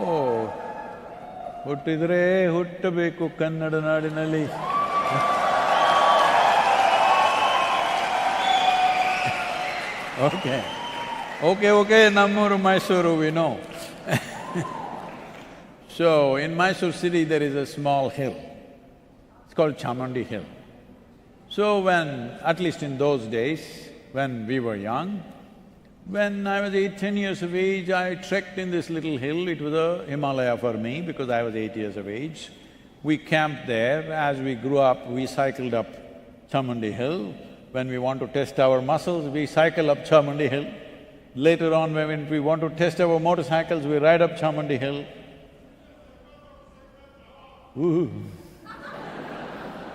Oh, huttidre huttabeku kannada nadinalli. Okay, Nammuru, Mysuru, we know. So, in Mysore city there is a small hill, it's called Chamundi Hill. So when… at least in those days, when we were young, When I was 8, 10 years of age, I trekked in this little hill. It was a Himalaya for me because I was 8 years of age. We camped there. As we grew up, we cycled up Chamundi Hill. When we want to test our muscles, we cycle up Chamundi Hill. Later on, when we want to test our motorcycles, we ride up Chamundi Hill. Ooh.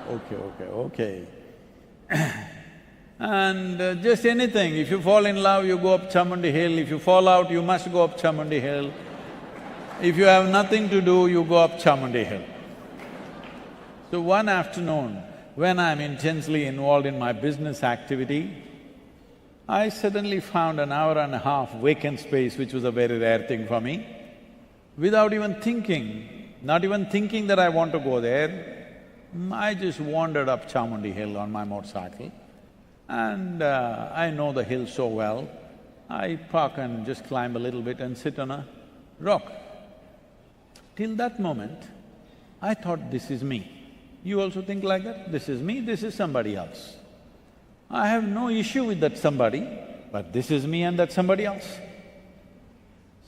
Okay. And just anything, if you fall in love, you go up Chamundi Hill. If you fall out, you must go up Chamundi Hill. If you have nothing to do, you go up Chamundi Hill. So one afternoon, when I'm intensely involved in my business activity, I suddenly found an hour and a half vacant space, which was a very rare thing for me. Without even thinking, not even thinking that I want to go there, I just wandered up Chamundi Hill on my motorcycle. And I know the hill so well, I park and just climb a little bit and sit on a rock. Till that moment, I thought, this is me. You also think like that? This is me, this is somebody else. I have no issue with that somebody, but this is me and that's somebody else.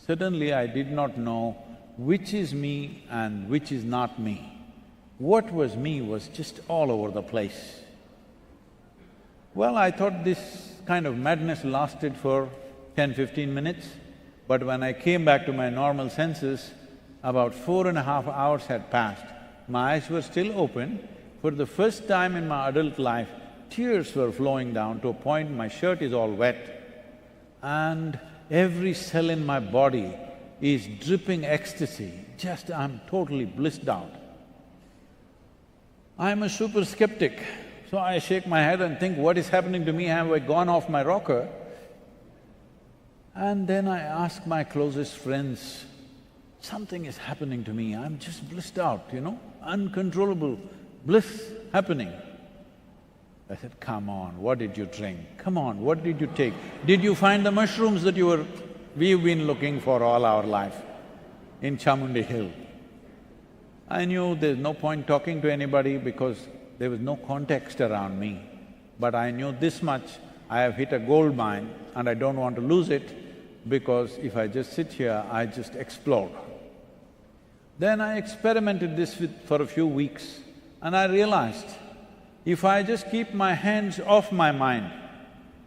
Suddenly I did not know which is me and which is not me. What was me was just all over the place. Well, I thought this kind of madness lasted for 10–15 minutes, but when I came back to my normal senses, about 4.5 hours had passed. My eyes were still open. For the first time in my adult life, tears were flowing down to a point my shirt is all wet. And every cell in my body is dripping ecstasy, I'm totally blissed out. I'm a super skeptic. So I shake my head and think, what is happening to me? Have I gone off my rocker? And then I ask my closest friends, something is happening to me, I'm just blissed out, uncontrollable bliss happening. I said, come on, what did you drink? Come on, what did you take? Did you find the mushrooms that we've been looking for all our life in Chamundi Hill? I knew there's no point talking to anybody because there was no context around me. But I knew this much, I have hit a gold mine and I don't want to lose it because if I just sit here, I just explode. Then I experimented this for a few weeks and I realized, if I just keep my hands off my mind,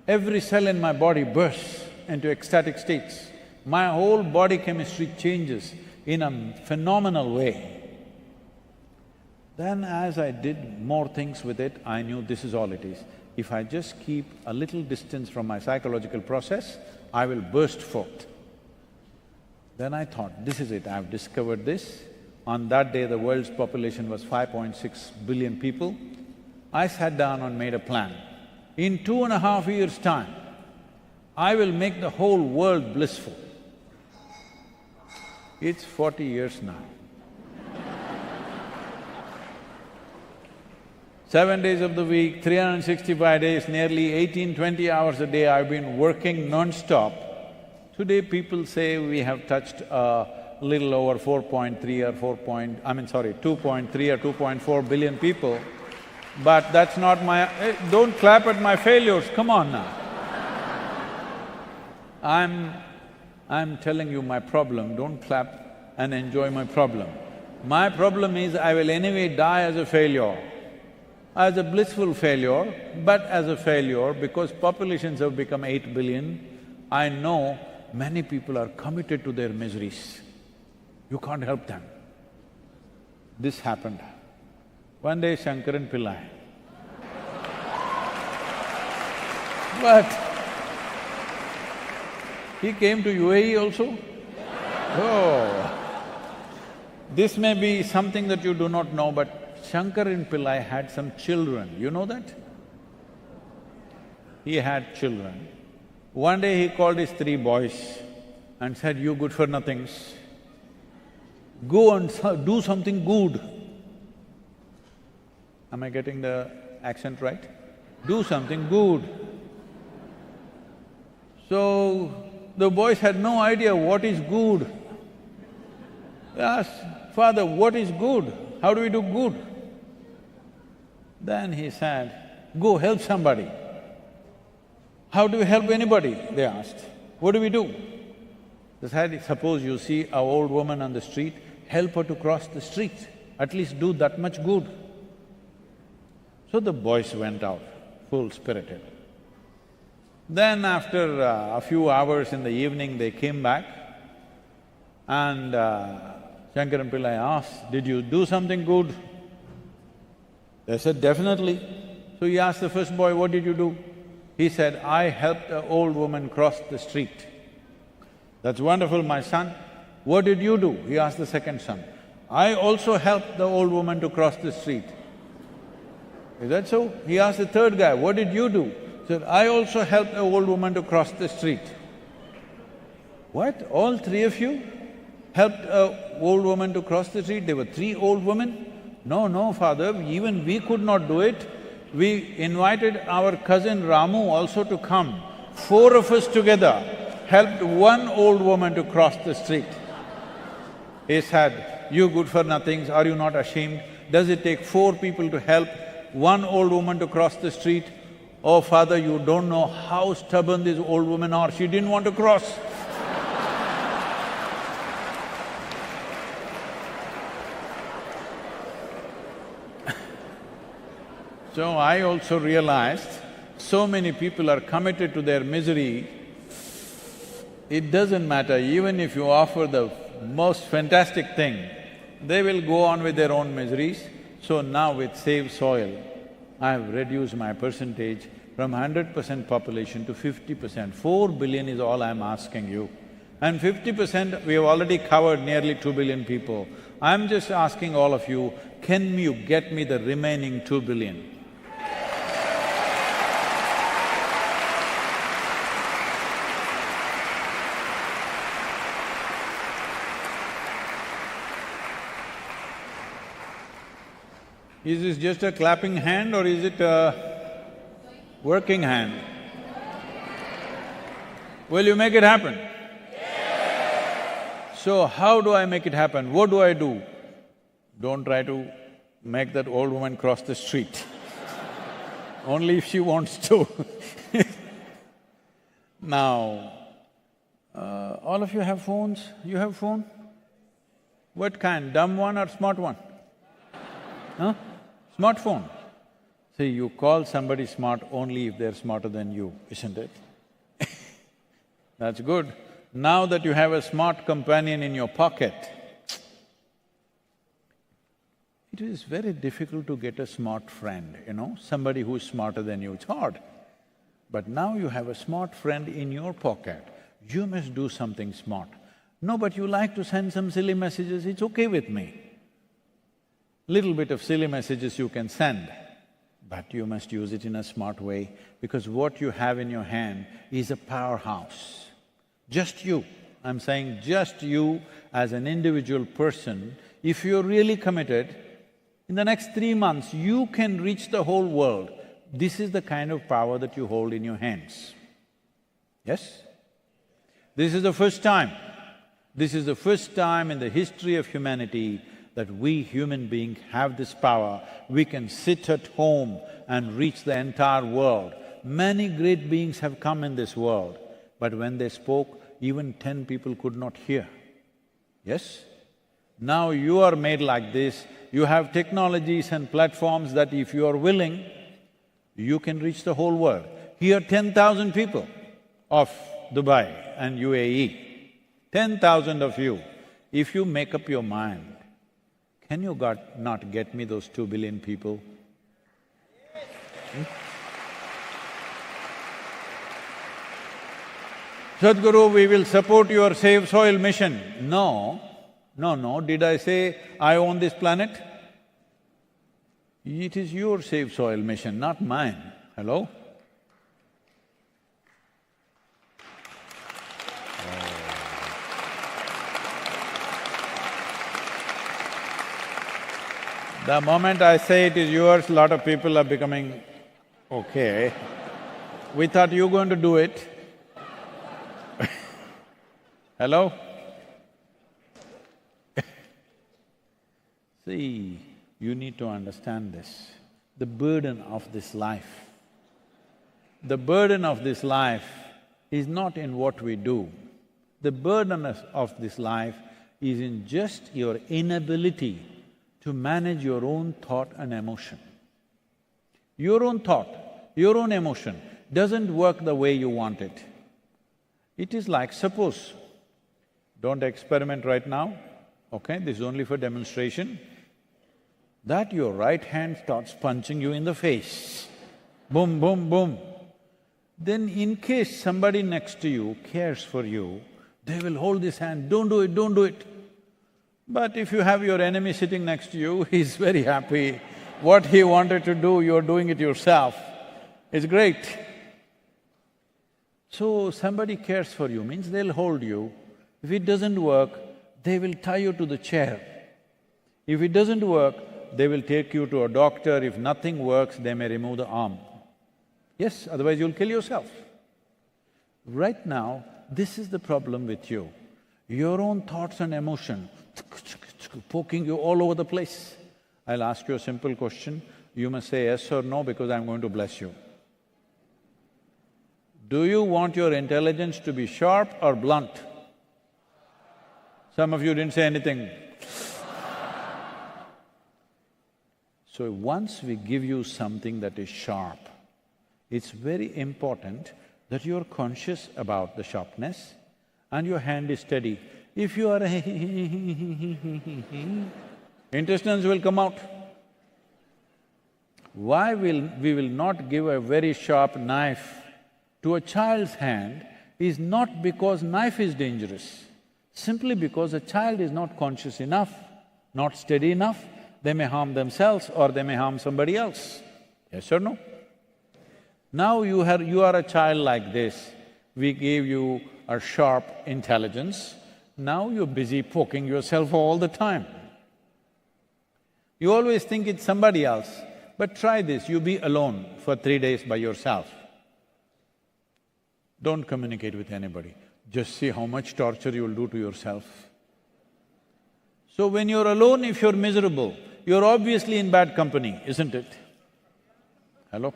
every cell in my body bursts into ecstatic states. My whole body chemistry changes in a phenomenal way. Then as I did more things with it, I knew this is all it is. If I just keep a little distance from my psychological process, I will burst forth. Then I thought, this is it, I've discovered this. On that day, the world's population was 5.6 billion people. I sat down and made a plan. In 2.5 years' time, I will make the whole world blissful. It's 40 years now. 7 days of the week, 365 days, nearly 18–20 hours a day, I've been working non-stop. Today people say we have touched a little over 2.3 or 2.4 billion people, but that's not my… don't clap at my failures, come on now. I'm telling you my problem, don't clap and enjoy my problem. My problem is I will anyway die as a failure. As a blissful failure, but as a failure because populations have become 8 billion, I know many people are committed to their miseries. You can't help them. This happened. One day Shankaran Pillai. But he came to UAE also. Oh, this may be something that you do not know, but Shankaran Pillai had some children, you know that? He had children. One day he called his 3 boys and said, you good-for-nothings, go and do something good. Am I getting the accent right? Do something good. So, the boys had no idea what is good. They asked, Father, what is good? How do we do good? Then he said, go help somebody. How do we help anybody? They asked. What do we do? Suppose you see an old woman on the street, help her to cross the street, at least do that much good. So the boys went out, full-spirited. Then after a few hours in the evening, they came back and Shankaran Pillai asked, "Did you do something good?" They said, "Definitely." So he asked the first boy, "What did you do?" He said, "I helped an old woman cross the street." "That's wonderful, my son. What did you do?" He asked the second son. "I also helped the old woman to cross the street." Is that so? He asked the third guy, "What did you do?" He said, "I also helped an old woman to cross the street." "What? All three of you helped an old woman to cross the street? There were three old women?" "No, no, father, even we could not do it. We invited our cousin Ramu also to come. 4 of us together helped one old woman to cross the street." He said, "You good-for-nothings, are you not ashamed? Does it take 4 people to help one old woman to cross the street? Oh, father, you don't know how stubborn these old women are, she didn't want to cross." So I also realized, so many people are committed to their misery, it doesn't matter, even if you offer the most fantastic thing, they will go on with their own miseries. So now with Save Soil, I have reduced my percentage from 100% population to 50%. 4 billion is all I'm asking you. And 50% we have already covered nearly 2 billion people. I'm just asking all of you, can you get me the remaining 2 billion? Is this just a clapping hand or is it a working hand? Will you make it happen? So how do I make it happen? What do I do? Don't try to make that old woman cross the street only if she wants to. Now, all of you have phones? You have phone? What kind, dumb one or smart one? Huh? Smartphone. See, you call somebody smart only if they're smarter than you, isn't it? That's good. Now that you have a smart companion in your pocket, it is very difficult to get a smart friend, somebody who's smarter than you, it's hard. But now you have a smart friend in your pocket, you must do something smart. No, but you like to send some silly messages, it's okay with me. Little bit of silly messages you can send, but you must use it in a smart way because what you have in your hand is a powerhouse. Just you, I'm saying just you as an individual person, if you're really committed, in the next 3 months you can reach the whole world. This is the kind of power that you hold in your hands. Yes? This is the first time. This is the first time in the history of humanity that we human beings have this power. We can sit at home and reach the entire world. Many great beings have come in this world, but when they spoke, even 10 people could not hear. Yes? Now you are made like this, you have technologies and platforms that if you are willing, you can reach the whole world. Here 10,000 people of Dubai and UAE, 10,000 of you, if you make up your mind, can you not get me those 2 billion people? Sadhguru, we will support your Save Soil mission. No, did I say I own this planet? It is your Save Soil mission, not mine. Hello? The moment I say it is yours, a lot of people are becoming, okay, we thought you were going to do it. Hello? See, you need to understand this, the burden of this life. The burden of this life is not in what we do. The burden of this life is in just your inability to manage your own thought and emotion. Your own thought, your own emotion doesn't work the way you want it. It is like, suppose, don't experiment right now, okay, this is only for demonstration, that your right hand starts punching you in the face, boom, boom, boom. Then in case somebody next to you cares for you, they will hold this hand, don't do it, don't do it. But if you have your enemy sitting next to you, he's very happy. What he wanted to do, you're doing it yourself. It's great. So somebody cares for you means they'll hold you. If it doesn't work, they will tie you to the chair. If it doesn't work, they will take you to a doctor. If nothing works, they may remove the arm. Yes, otherwise you'll kill yourself. Right now, this is the problem with you. Your own thoughts and emotion poking you all over the place. I'll ask you a simple question. You must say yes or no because I'm going to bless you. Do you want your intelligence to be sharp or blunt? Some of you didn't say anything. So once we give you something that is sharp, it's very important that you're conscious about the sharpness and your hand is steady. If you are intestines will come out. Why we will not give a very sharp knife to a child's hand is not because knife is dangerous, simply because a child is not conscious enough, not steady enough, they may harm themselves or they may harm somebody else. Yes or no? Now you are a child like this, we gave you a sharp intelligence, now you're busy poking yourself all the time. You always think it's somebody else, but try this, you be alone for 3 days by yourself. Don't communicate with anybody, just see how much torture you'll do to yourself. So when you're alone, if you're miserable, you're obviously in bad company, isn't it? Hello?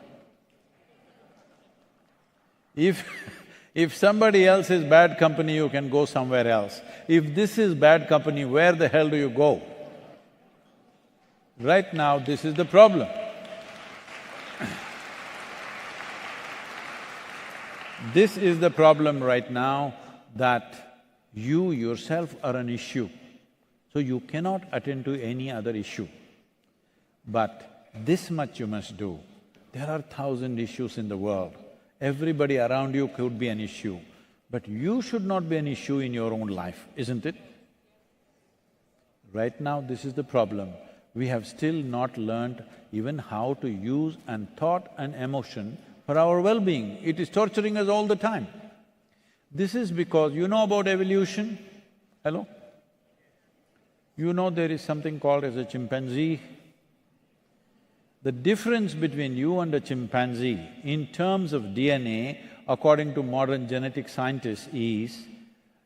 If somebody else is bad company, you can go somewhere else. If this is bad company, where the hell do you go? Right now, this is the problem. This is the problem right now, that you yourself are an issue. So you cannot attend to any other issue. But this much you must do. There are 1,000 issues in the world. Everybody around you could be an issue, but you should not be an issue in your own life, isn't it? Right now, this is the problem. We have still not learned even how to use and thought and emotion for our well-being. It is torturing us all the time. This is because you know about evolution? Hello? You know there is something called as a chimpanzee. The difference between you and a chimpanzee in terms of DNA, according to modern genetic scientists, is,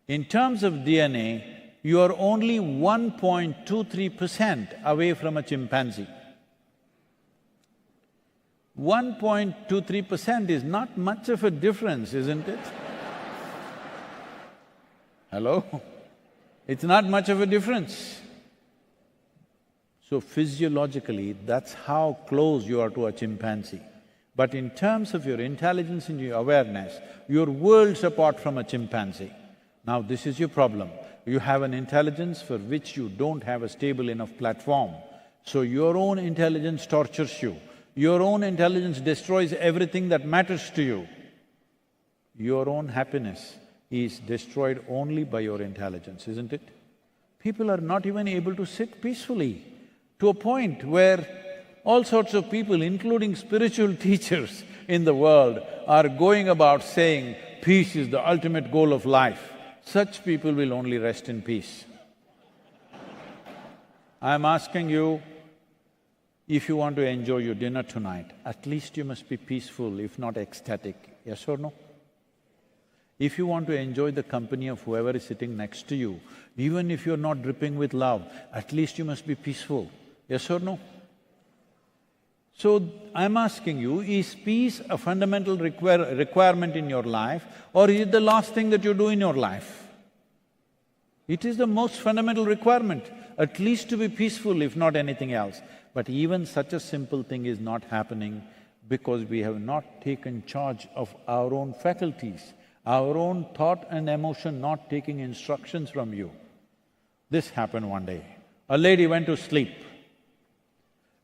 in terms of DNA, you are only 1.23% away from a chimpanzee. 1.23% is not much of a difference, isn't it? Hello? It's not much of a difference. So physiologically, that's how close you are to a chimpanzee. But in terms of your intelligence and your awareness, you're worlds apart from a chimpanzee. Now this is your problem. You have an intelligence for which you don't have a stable enough platform. So your own intelligence tortures you. Your own intelligence destroys everything that matters to you. Your own happiness is destroyed only by your intelligence, isn't it? People are not even able to sit peacefully, to a point where all sorts of people, including spiritual teachers in the world, are going about saying peace is the ultimate goal of life. Such people will only rest in peace. I'm asking you, if you want to enjoy your dinner tonight, at least you must be peaceful, if not ecstatic, yes or no? If you want to enjoy the company of whoever is sitting next to you, even if you're not dripping with love, at least you must be peaceful, yes or no? So, I'm asking you, is peace a fundamental requirement in your life, or is it the last thing that you do in your life? It is the most fundamental requirement, at least to be peaceful, if not anything else. But even such a simple thing is not happening because we have not taken charge of our own faculties, our own thought and emotion not taking instructions from you. This happened one day. A lady went to sleep.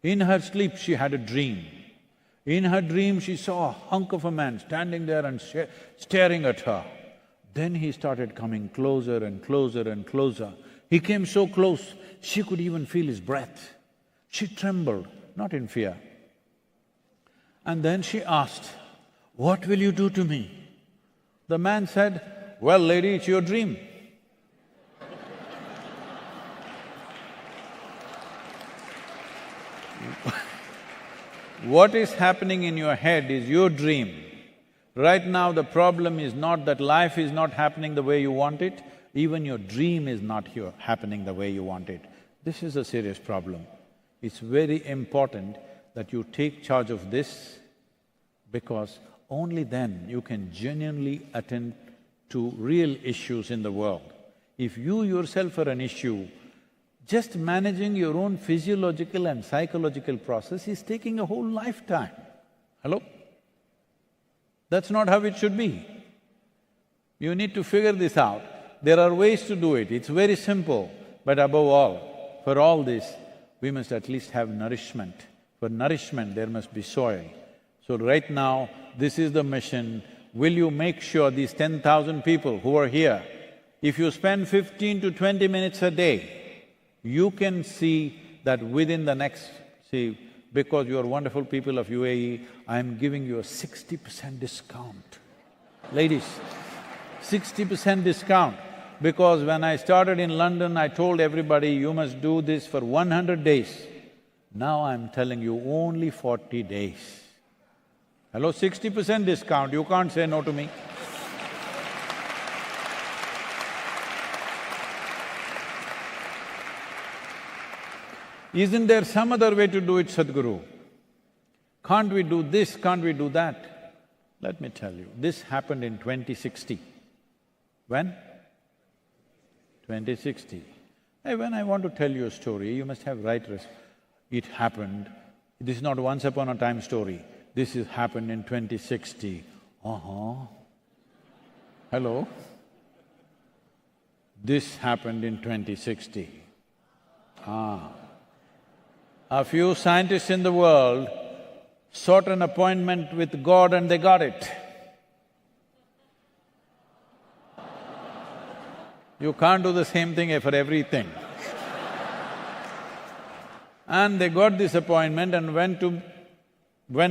In her sleep, she had a dream. In her dream, she saw a hunk of a man standing there and staring at her. Then he started coming closer and closer and closer. He came so close, she could even feel his breath. She trembled, not in fear. And then she asked, "What will you do to me?" The man said, "Well, lady, it's your dream." What is happening in your head is your dream. Right now, the problem is not that life is not happening the way you want it, even your dream is not happening the way you want it. This is a serious problem. It's very important that you take charge of this, because only then you can genuinely attend to real issues in the world. If you yourself are an issue, just managing your own physiological and psychological process is taking a whole lifetime. Hello? That's not how it should be. You need to figure this out. There are ways to do it, it's very simple. But above all, for all this, we must at least have nourishment. For nourishment, there must be soil. So right now, this is the mission. Will you make sure these 10,000 people who are here, if you spend 15 to 20 minutes a day, you can see that within the next… See, because you are wonderful people of UAE, I'm giving you a 60% discount. Ladies, 60% discount. Because when I started in London, I told everybody, you must do this for 100 days. Now I'm telling you, only 40 days. Hello, 60% discount, you can't say no to me. Isn't there some other way to do it, Sadhguru? Can't we do this, can't we do that? Let me tell you, this happened in 2060. When? 2060. Hey, when I want to tell you a story, you must have right it happened. This is not once upon a time story. This has happened in 2060. Hello? This happened in 2060. A few scientists in the world sought an appointment with God and they got it. You can't do the same thing for everything. And they got this appointment and went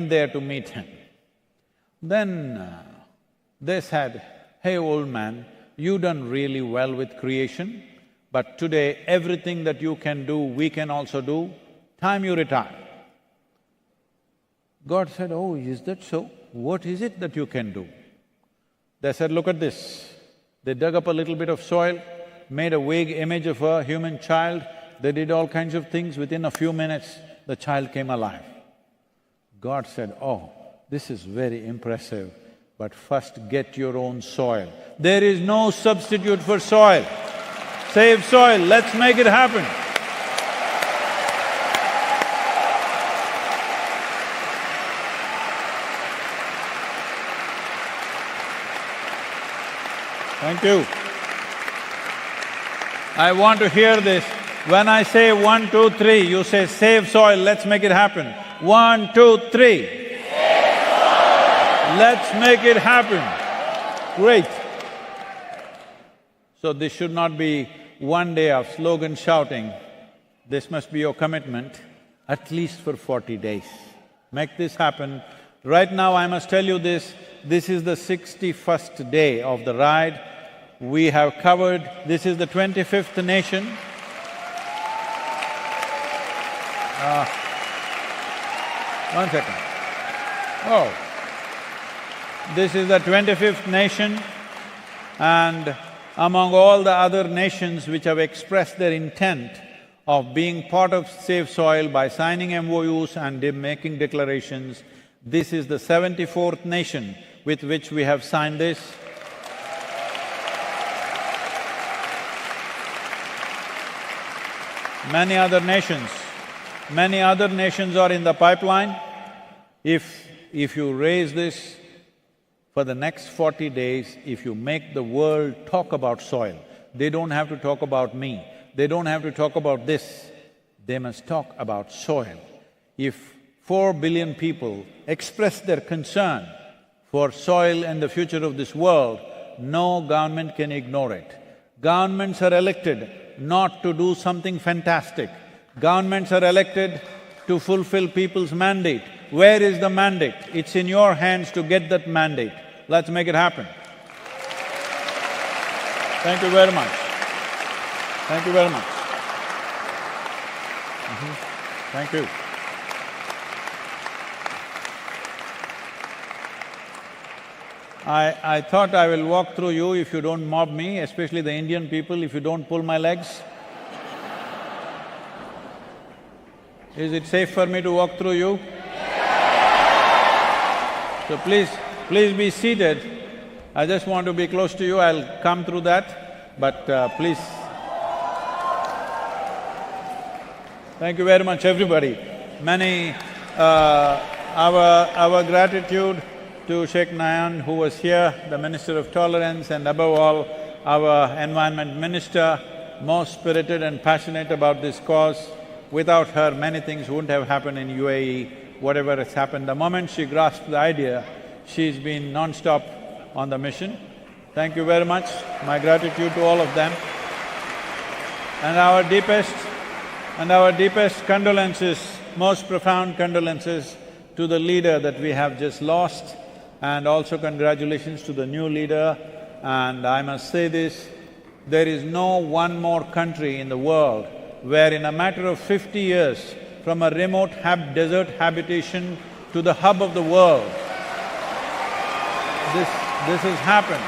there to meet him. Then they said, "Hey, old man, you done really well with creation, but today everything that you can do, we can also do. Time you retire." God said, "Oh, is that so? What is it that you can do?" They said, "Look at this." They dug up a little bit of soil, made a vague image of a human child, they did all kinds of things. Within a few minutes, the child came alive. God said, "Oh, this is very impressive, but first get your own soil. There is no substitute for soil. Save soil, let's make it happen." Thank you. I want to hear this. When I say 1, 2, 3, you say, "Save soil, let's make it happen." 1, 2, 3. Save soil. Let's make it happen. Great. So this should not be one day of slogan shouting. This must be your commitment, at least for 40 days. Make this happen. Right now, I must tell you this is the 61st day of the ride. We have covered… This is the 25th nation. One second. Oh. This is the 25th nation, and among all the other nations which have expressed their intent of being part of Save Soil by signing MOUs and making declarations. This is the 74th nation with which we have signed this. Many other nations are in the pipeline. If you raise this for the next 40 days, if you make the world talk about soil, they don't have to talk about me, they don't have to talk about this, they must talk about soil. If 4 billion people express their concern for soil and the future of this world, no government can ignore it. Governments are elected not to do something fantastic. Governments are elected to fulfill people's mandate. Where is the mandate? It's in your hands to get that mandate. Let's make it happen. Thank you very much. Thank you very much. Thank you. I thought I will walk through you if you don't mob me, especially the Indian people, if you don't pull my legs. Is it safe for me to walk through you? So please be seated. I just want to be close to you, I'll come through that, but please. Thank you very much, everybody. Our gratitude to Sheikh Nayan, who was here, the Minister of Tolerance, and above all, our Environment Minister, most spirited and passionate about this cause. Without her, many things wouldn't have happened in UAE, whatever has happened. The moment she grasped the idea, she's been non-stop on the mission. Thank you very much. My gratitude to all of them. And our deepest condolences, most profound condolences to the leader that we have just lost, and also congratulations to the new leader. And I must say this, there is no one more country in the world where in a matter of 50 years, from a remote desert habitation to the hub of the world, this has happened.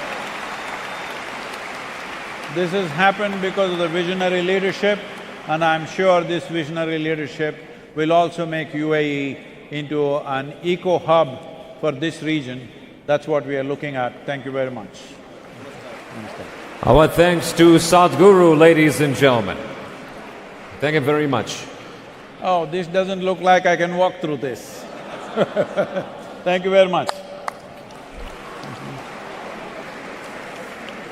This has happened because of the visionary leadership, and I'm sure this visionary leadership will also make UAE into an eco-hub for this region. That's what we are looking at. Thank you very much. Our thanks to Sadhguru, ladies and gentlemen. Thank you very much. Oh, this doesn't look like I can walk through this. Thank you very much.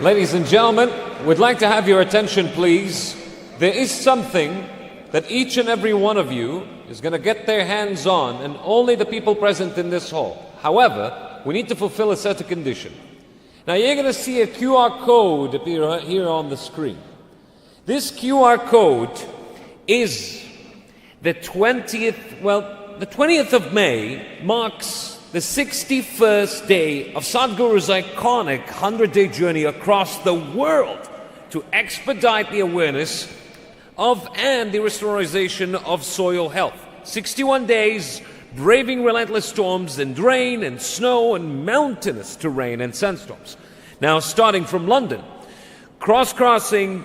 Ladies and gentlemen, we'd like to have your attention, please. There is something that each and every one of you is going to get their hands on, and only the people present in this hall. However, we need to fulfill a certain condition. Now, you're going to see a QR code appear here on the screen. This QR code is the 20th of May marks the 61st day of Sadhguru's iconic 100-day journey across the world to expedite the awareness of and the restoration of soil health. 61 days, braving relentless storms and rain and snow and mountainous terrain and sandstorms. Now, starting from London, crisscrossing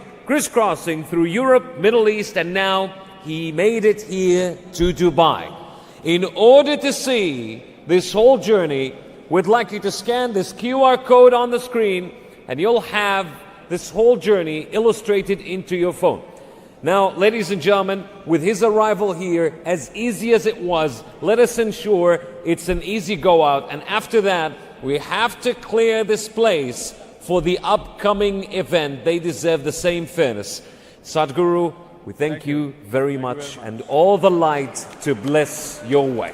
through Europe, Middle East, and now he made it here to Dubai. In order to see this whole journey, we'd like you to scan this QR code on the screen, and you'll have this whole journey illustrated into your phone. Now, ladies and gentlemen, with his arrival here, as easy as it was, let us ensure it's an easy go out, and after that, we have to clear this place for the upcoming event. They deserve the same fairness. Sadhguru, we thank you very much, and all the light to bless your way.